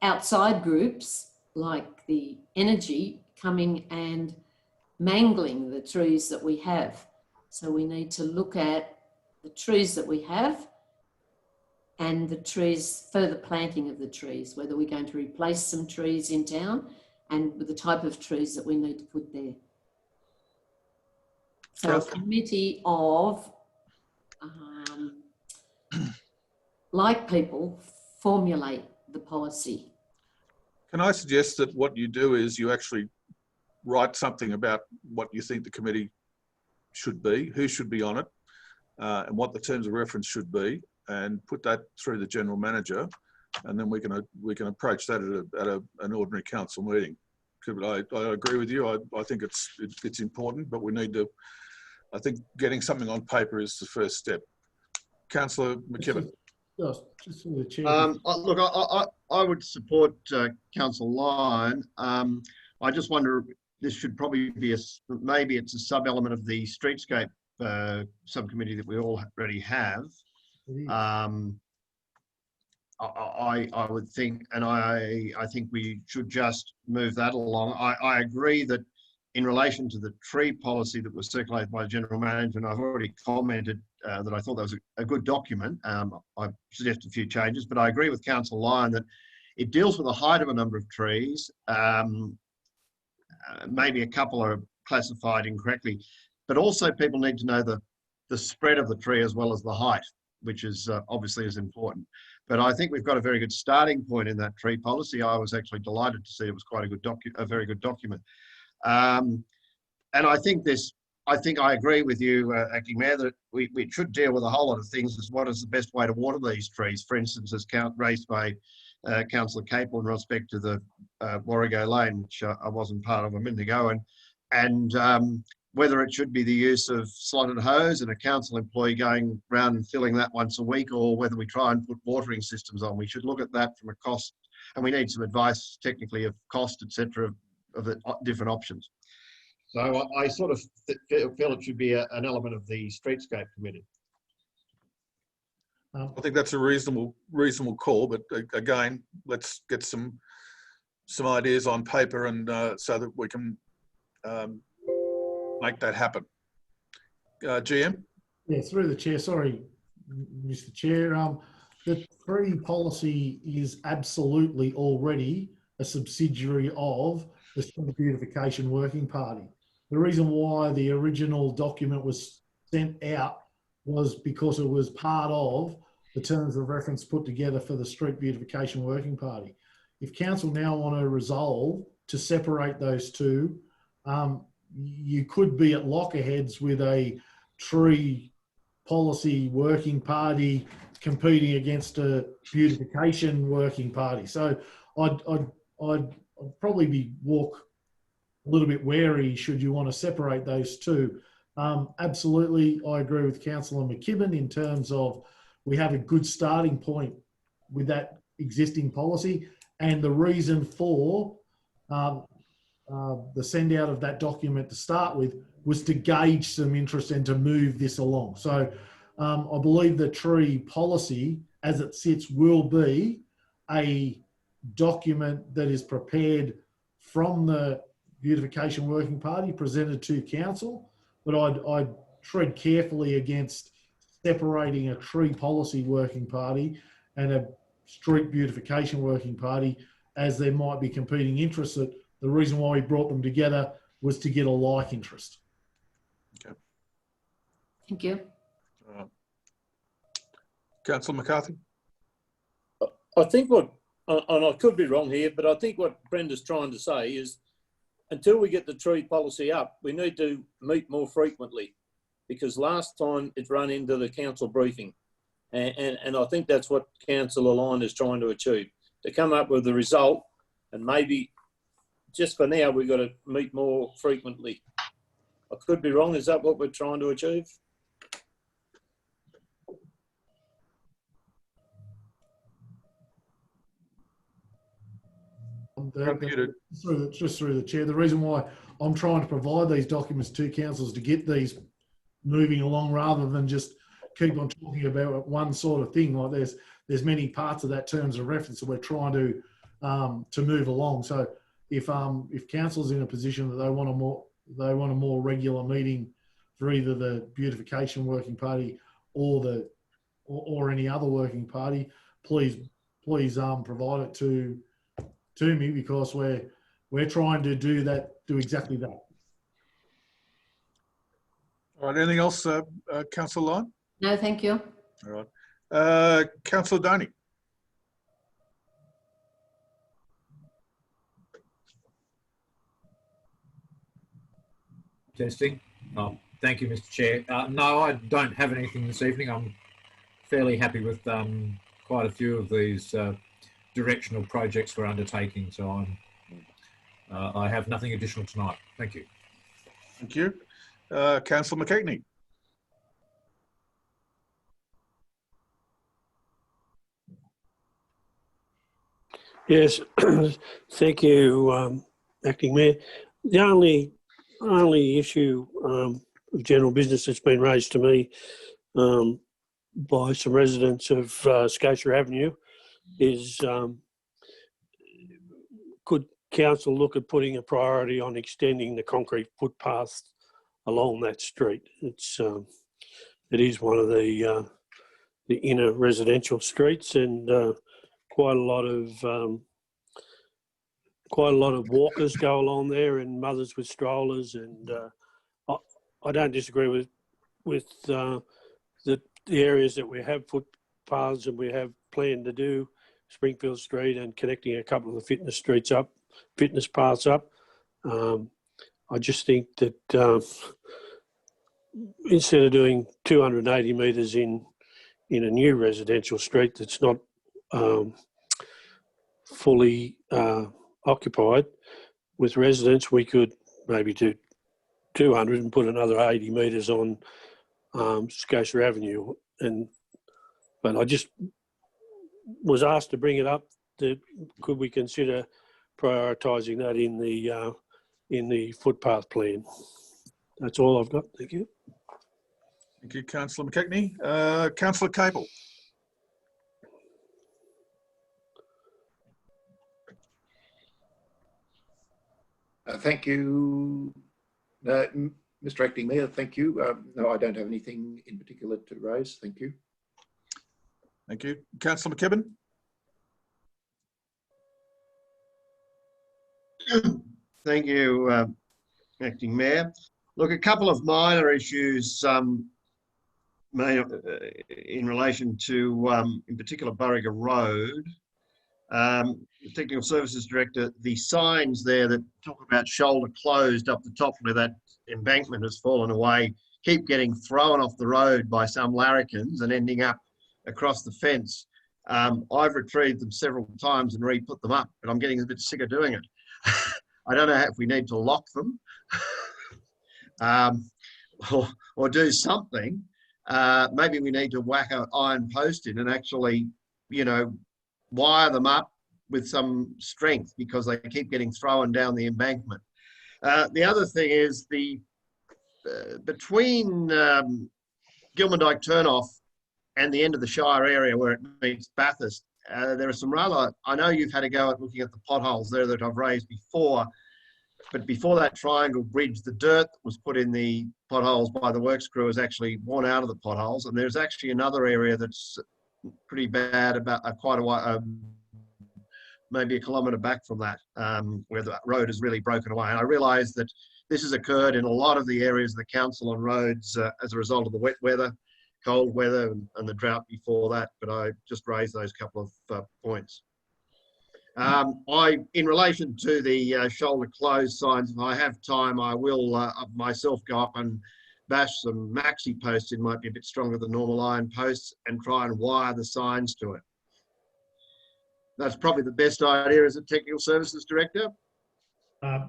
outside groups like the energy coming and mangling the trees that we have. So we need to look at the trees that we have and the trees, further planting of the trees, whether we're going to replace some trees in town and with the type of trees that we need to put there. So a committee of like people formulate the policy.
Can I suggest that what you do is you actually write something about what you think the committee should be, who should be on it, and what the terms of reference should be, and put that through the General Manager, and then we can approach that at an ordinary council meeting. I agree with you. I think it's important, but we need to. I think getting something on paper is the first step. Councillor McKibben.
Just for the chair.
Look, I would support Councillor Lyon. I just wonder, this should probably be maybe it's a sub-element of the streetscape subcommittee that we already have. I would think, and I think we should just move that along. I agree that in relation to the tree policy that was circulated by the General Manager, and I've already commented that I thought that was a good document. I suggested a few changes, but I agree with Councillor Lyon that it deals with the height of a number of trees. Maybe a couple are classified incorrectly, but also people need to know the spread of the tree as well as the height, which is obviously is important. But I think we've got a very good starting point in that tree policy. I was actually delighted to see it was quite a very good document. And I think I think I agree with you, Acting Mayor, that we should deal with a whole lot of things as what is the best way to water these trees. For instance, as raised by Councillor Capel in respect to the Warrego Lane, which I wasn't part of a minute ago, and whether it should be the use of slotted hose and a council employee going round and filling that once a week, or whether we try and put watering systems on. We should look at that from a cost, and we need some advice technically of cost, etc., of the different options. So I sort of feel it should be an element of the Streetscape Committee.
I think that's a reasonable call, but again, let's get some ideas on paper and so that we can make that happen. GM?
Yeah, through the chair. Sorry, Mr. Chair. The tree policy is absolutely already a subsidiary of the Street Beautification Working Party. The reason why the original document was sent out was because it was part of the terms of reference put together for the Street Beautification Working Party. If council now want to resolve to separate those two, you could be at loggerheads with a tree policy working party competing against a beautification working party. So I'd probably be a little bit wary should you want to separate those two. Absolutely, I agree with Councillor McKibben in terms of we have a good starting point with that existing policy, and the reason for the send out of that document to start with was to gauge some interest and to move this along. So I believe the tree policy as it sits will be a document that is prepared from the Beautification Working Party presented to council, but I'd tread carefully against separating a tree policy working party and a street beautification working party, as there might be competing interests. That the reason why we brought them together was to get a like interest.
Okay.
Thank you.
Councillor McCarthy?
I think what, and I could be wrong here, but I think what Brenda's trying to say is until we get the tree policy up, we need to meet more frequently, because last time it ran into the council briefing. And I think that's what Councillor Lyon is trying to achieve, to come up with the result, and maybe just for now, we've got to meet more frequently. I could be wrong. Is that what we're trying to achieve?
Just through the chair, the reason why I'm trying to provide these documents to councils to get these moving along rather than just keep on talking about one sort of thing. Like there's many parts of that terms of reference that we're trying to move along. So if council's in a position that they want a more regular meeting for either the Beautification Working Party or any other working party, please provide it to me, because we're trying to do exactly that.
All right, anything else, Councillor Lyon?
No, thank you.
All right. Councillor Donny?
Testing. Oh, thank you, Mr. Chair. No, I don't have anything this evening. I'm fairly happy with quite a few of these directional projects we're undertaking, so I have nothing additional tonight. Thank you.
Thank you. Councillor McKeitney?
Yes, thank you, Acting Mayor. The only issue of general business that's been raised to me by some residents of Scotia Avenue is could council look at putting a priority on extending the concrete footpath along that street? It is one of the inner residential streets, and quite a lot of walkers go along there, and mothers with strollers. And I don't disagree with the areas that we have footpaths and we have planned to do, Springfield Street and connecting a couple of the fitness paths up. I just think that instead of doing 280 metres in a new residential street that's not fully occupied with residents, we could maybe do 200 and put another 80 metres on Scotia Avenue. But I just was asked to bring it up. Could we consider prioritising that in the footpath plan? That's all I've got. Thank you.
Thank you, Councillor McKechnie. Councillor Capel.
Thank you, Mr. Acting Mayor. Thank you. No, I don't have anything in particular to raise. Thank you.
Thank you. Councillor McKibben.
Thank you, Acting Mayor. Look, a couple of minor issues in relation to, in particular, Burriga Road. The Technical Services Director, the signs there that talk about shoulder closed up the top where that embankment has fallen away keep getting thrown off the road by some larrikins and ending up across the fence. I've retrieved them several times and re-put them up, but I'm getting a bit sick of doing it. I don't know if we need to lock them or do something. Maybe we need to whack an iron post in and actually, you know, wire them up with some strength because they keep getting thrown down the embankment. The other thing is between Gilman Dyke turnoff and the end of the Shire area where it meets Bathurst, there are some rather, I know you've had a go at looking at the potholes there that I've raised before, but before that triangle bridge, the dirt that was put in the potholes by the works crew is actually worn out of the potholes. And there's actually another area that's pretty bad, about quite a while, maybe a kilometre back from that, where the road is really broken away. And I realise that this has occurred in a lot of the areas of the council on roads as a result of the wet weather, cold weather and the drought before that, but I just raised those couple of points. In relation to the shoulder closed signs, if I have time, I will myself go up and bash some maxi posts. It might be a bit stronger than normal iron posts and try and wire the signs to it. That's probably the best idea as a Technical Services Director.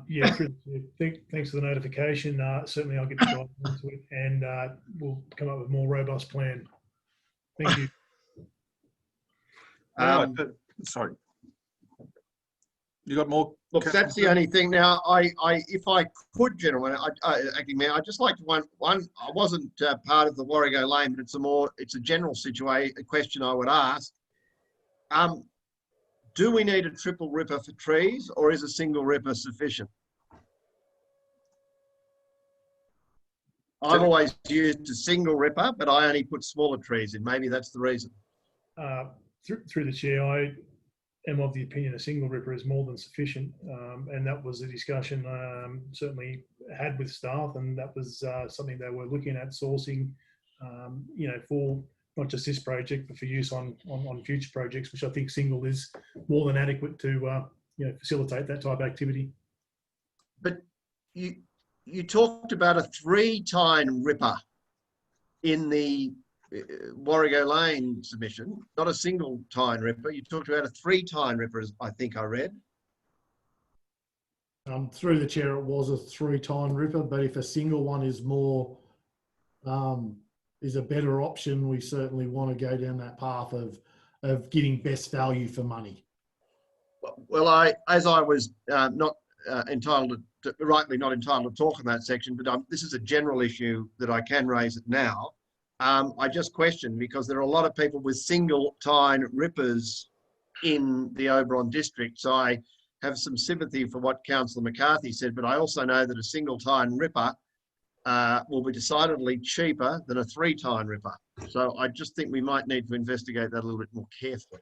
Yeah, thanks for the notification. Certainly I'll get to dive into it and we'll come up with a more robust plan. Thank you.
Sorry. You got more?
Look, that's the only thing. Now, if I could, gentlemen, Acting Mayor, I'd just like to I wasn't part of the Warrego Lane, but it's a general question I would ask. Do we need a triple ripper for trees, or is a single ripper sufficient? I've always used a single ripper, but I only put smaller trees in. Maybe that's the reason.
Through the chair, I am of the opinion a single ripper is more than sufficient, and that was a discussion certainly had with staff, and that was something they were looking at sourcing, you know, for not just this project, but for use on future projects, which I think single is more than adequate to you know, facilitate that type of activity.
But you talked about a 3-tine ripper in the Warrego Lane submission, not a single tine ripper. You talked about a 3-tine ripper, as I think I read.
Through the chair, it was a 3-tine ripper, but if a single one is more, is a better option, we certainly want to go down that path of getting best value for money.
Well, as I was not entitled to, rightly not entitled to talk in that section, but this is a general issue that I can raise it now. I just question, because there are a lot of people with single tine rippers in the Oberon district. So I have some sympathy for what Councillor McCarthy said, but I also know that a single tine ripper will be decidedly cheaper than a 3-tine ripper. So I just think we might need to investigate that a little bit more carefully.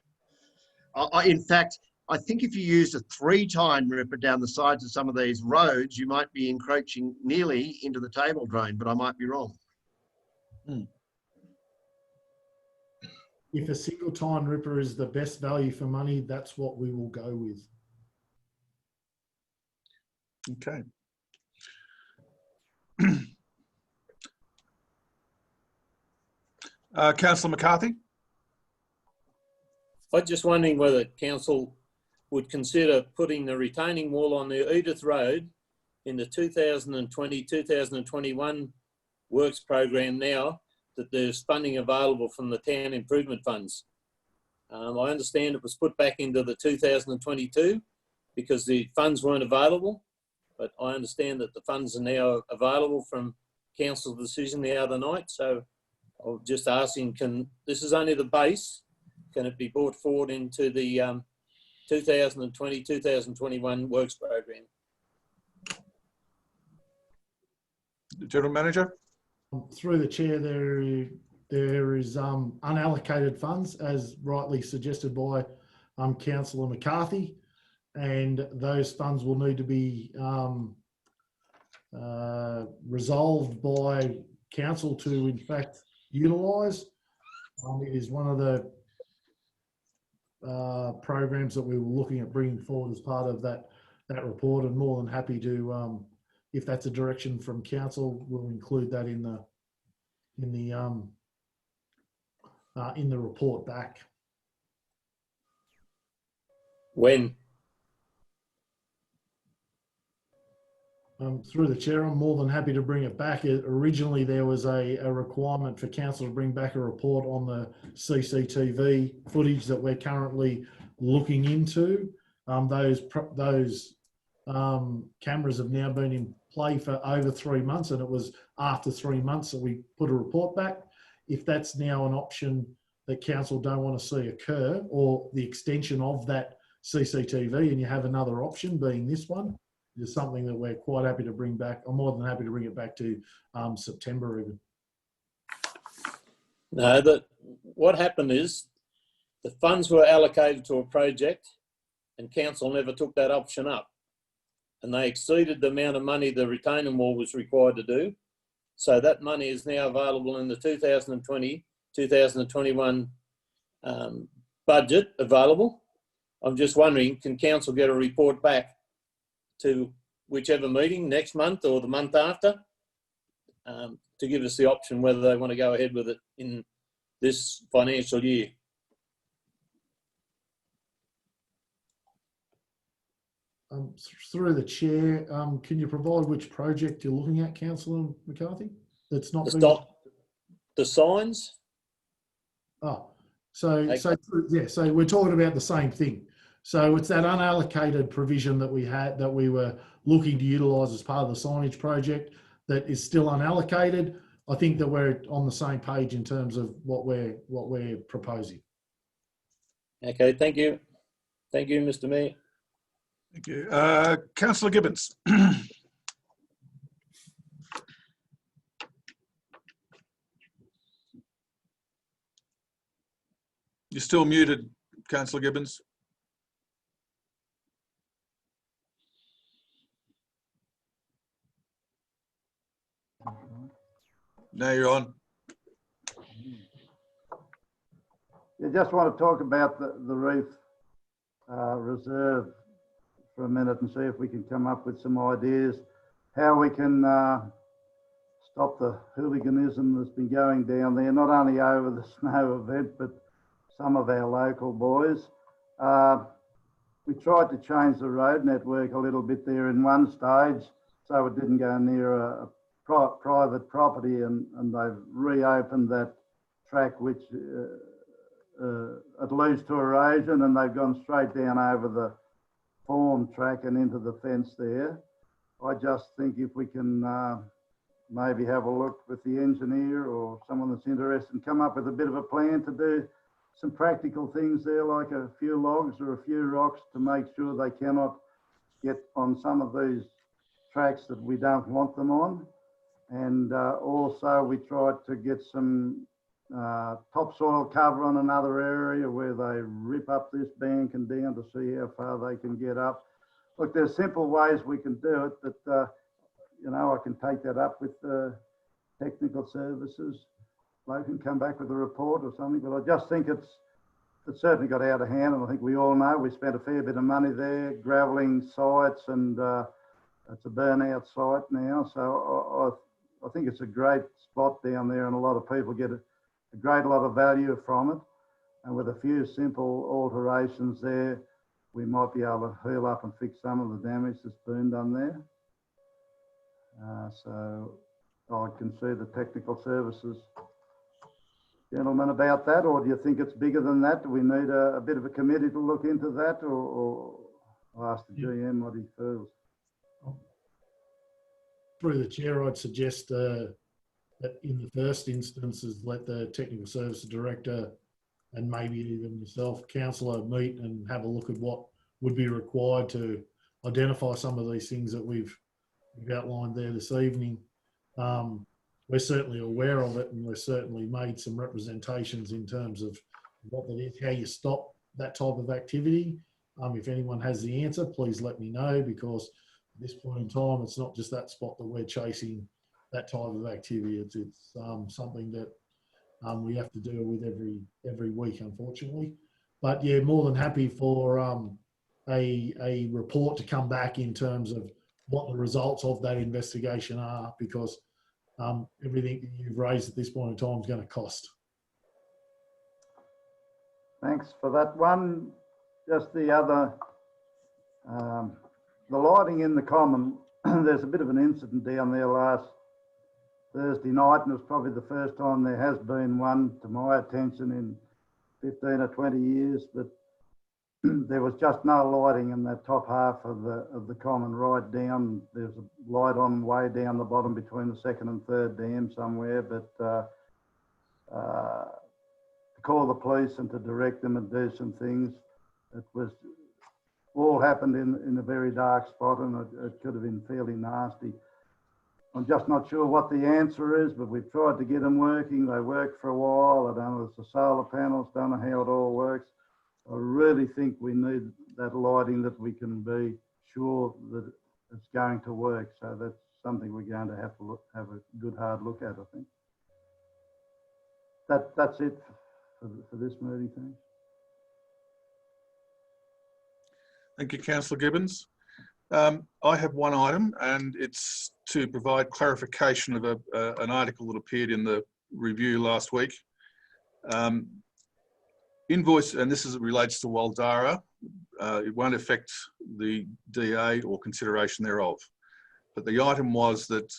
In fact, I think if you used a 3-tine ripper down the sides of some of these roads, you might be encroaching nearly into the table drain, but I might be wrong.
If a single tine ripper is the best value for money, that's what we will go with.
Okay. Councillor McCarthy?
I'm just wondering whether council would consider putting the retaining wall on the Edith Road in the 2020-2021 works program now that there's funding available from the town improvement funds. I understand it was put back into the 2022 because the funds weren't available, but I understand that the funds are now available from council's decision the other night. So I'm just asking, this is only the base, can it be brought forward into the 2020-2021 works program?
General Manager?
Through the chair, there is unallocated funds, as rightly suggested by Councillor McCarthy, and those funds will need to be resolved by council to, in fact, utilise. It is one of the programs that we were looking at bringing forward as part of that report, and more than happy to, if that's a direction from council, we'll include that in the report back.
When?
Through the chair, I'm more than happy to bring it back. Originally, there was a requirement for council to bring back a report on the CCTV footage that we're currently looking into. Those cameras have now been in play for over 3 months, and it was after 3 months that we put a report back. If that's now an option that council don't want to see occur, or the extension of that CCTV, and you have another option being this one, is something that we're quite happy to bring back. I'm more than happy to bring it back to September even.
No, what happened is the funds were allocated to a project and council never took that option up. And they exceeded the amount of money the retaining wall was required to do. So that money is now available in the 2020-2021 budget available. I'm just wondering, can council get a report back to whichever meeting next month or the month after to give us the option whether they want to go ahead with it in this financial year?
Through the chair, can you provide which project you're looking at, Councillor McCarthy? That's not
the signs.
Oh, so we're talking about the same thing. So it's that unallocated provision that we had, that we were looking to utilise as part of the signage project, that is still unallocated. I think that we're on the same page in terms of what we're proposing.
Okay, thank you. Thank you, Mr. Mayor.
Thank you. Councillor Gibbons. You're still muted, Councillor Gibbons. Now you're on.
You just want to talk about the reef reserve for a minute and see if we can come up with some ideas how we can stop the hooliganism that's been going down there, not only over the snow event, but some of our local boys. We tried to change the road network a little bit there in one stage so it didn't go near a private property, and they've reopened that track which it leads to erosion, and they've gone straight down over the form track and into the fence there. I just think if we can maybe have a look with the engineer or someone that's interested and come up with a bit of a plan to do some practical things there, like a few logs or a few rocks to make sure they cannot get on some of these tracks that we don't want them on. And also we tried to get some topsoil cover on another area where they rip up this bank and down to see how far they can get up. Look, there's simple ways we can do it, but you know, I can take that up with technical services. They can come back with a report or something, but I just think it's certainly got out of hand, and I think we all know we spent a fair bit of money there, gravelling sites, and it's a burnout site now. So I think it's a great spot down there, and a lot of people get a great lot of value from it. And with a few simple alterations there, we might be able to heal up and fix some of the damage that's been done there. So I can see the technical services gentlemen about that, or do you think it's bigger than that? Do we need a bit of a committee to look into that, or I'll ask the GM what he feels?
Through the chair, I'd suggest that in the first instance is let the technical services director and maybe even yourself, councillor, meet and have a look at what would be required to identify some of these things that we've outlined there this evening. We're certainly aware of it, and we've certainly made some representations in terms of what that is, how you stop that type of activity. If anyone has the answer, please let me know, because at this point in time, it's not just that spot that we're chasing that type of activity. It's something that we have to deal with every week, unfortunately. But yeah, more than happy for a report to come back in terms of what the results of that investigation are, because everything that you've raised at this point in time is going to cost.
Thanks for that one. Just the other, the lighting in the common, there's a bit of an incident down there last Thursday night, and it was probably the first time there has been one to my attention in 15 or 20 years, but there was just no lighting in that top half of the common right down. There's a light on way down the bottom between the second and third dam somewhere, but to call the police and to direct them and do some things, it was all happened in a very dark spot, and it could have been fairly nasty. I'm just not sure what the answer is, but we've tried to get them working. They worked for a while. I don't know if it's the solar panels, don't know how it all works. I really think we need that lighting that we can be sure that it's going to work. So that's something we're going to have to have a good hard look at, I think. That's it for this meeting, thanks.
Thank you, Councillor Gibbons. I have one item, and it's to provide clarification of an article that appeared in the review last week. Invoice, and this relates to Waldara. It won't affect the DA or consideration thereof. But the item was that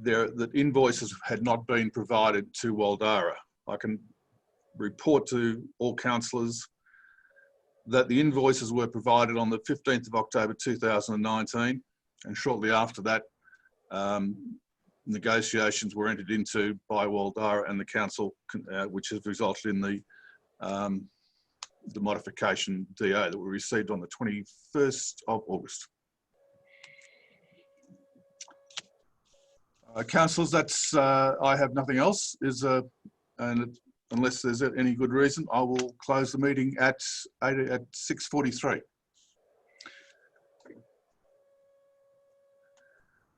that invoices had not been provided to Waldara. I can report to all councillors that the invoices were provided on the 15th of October 2019, and shortly after that, negotiations were entered into by Waldara and the council, which has resulted in the modification DA that we received on the 21st of August. Councillors, that's I have nothing else. And unless there's any good reason, I will close the meeting at 6:43.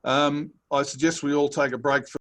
I suggest we all take a break for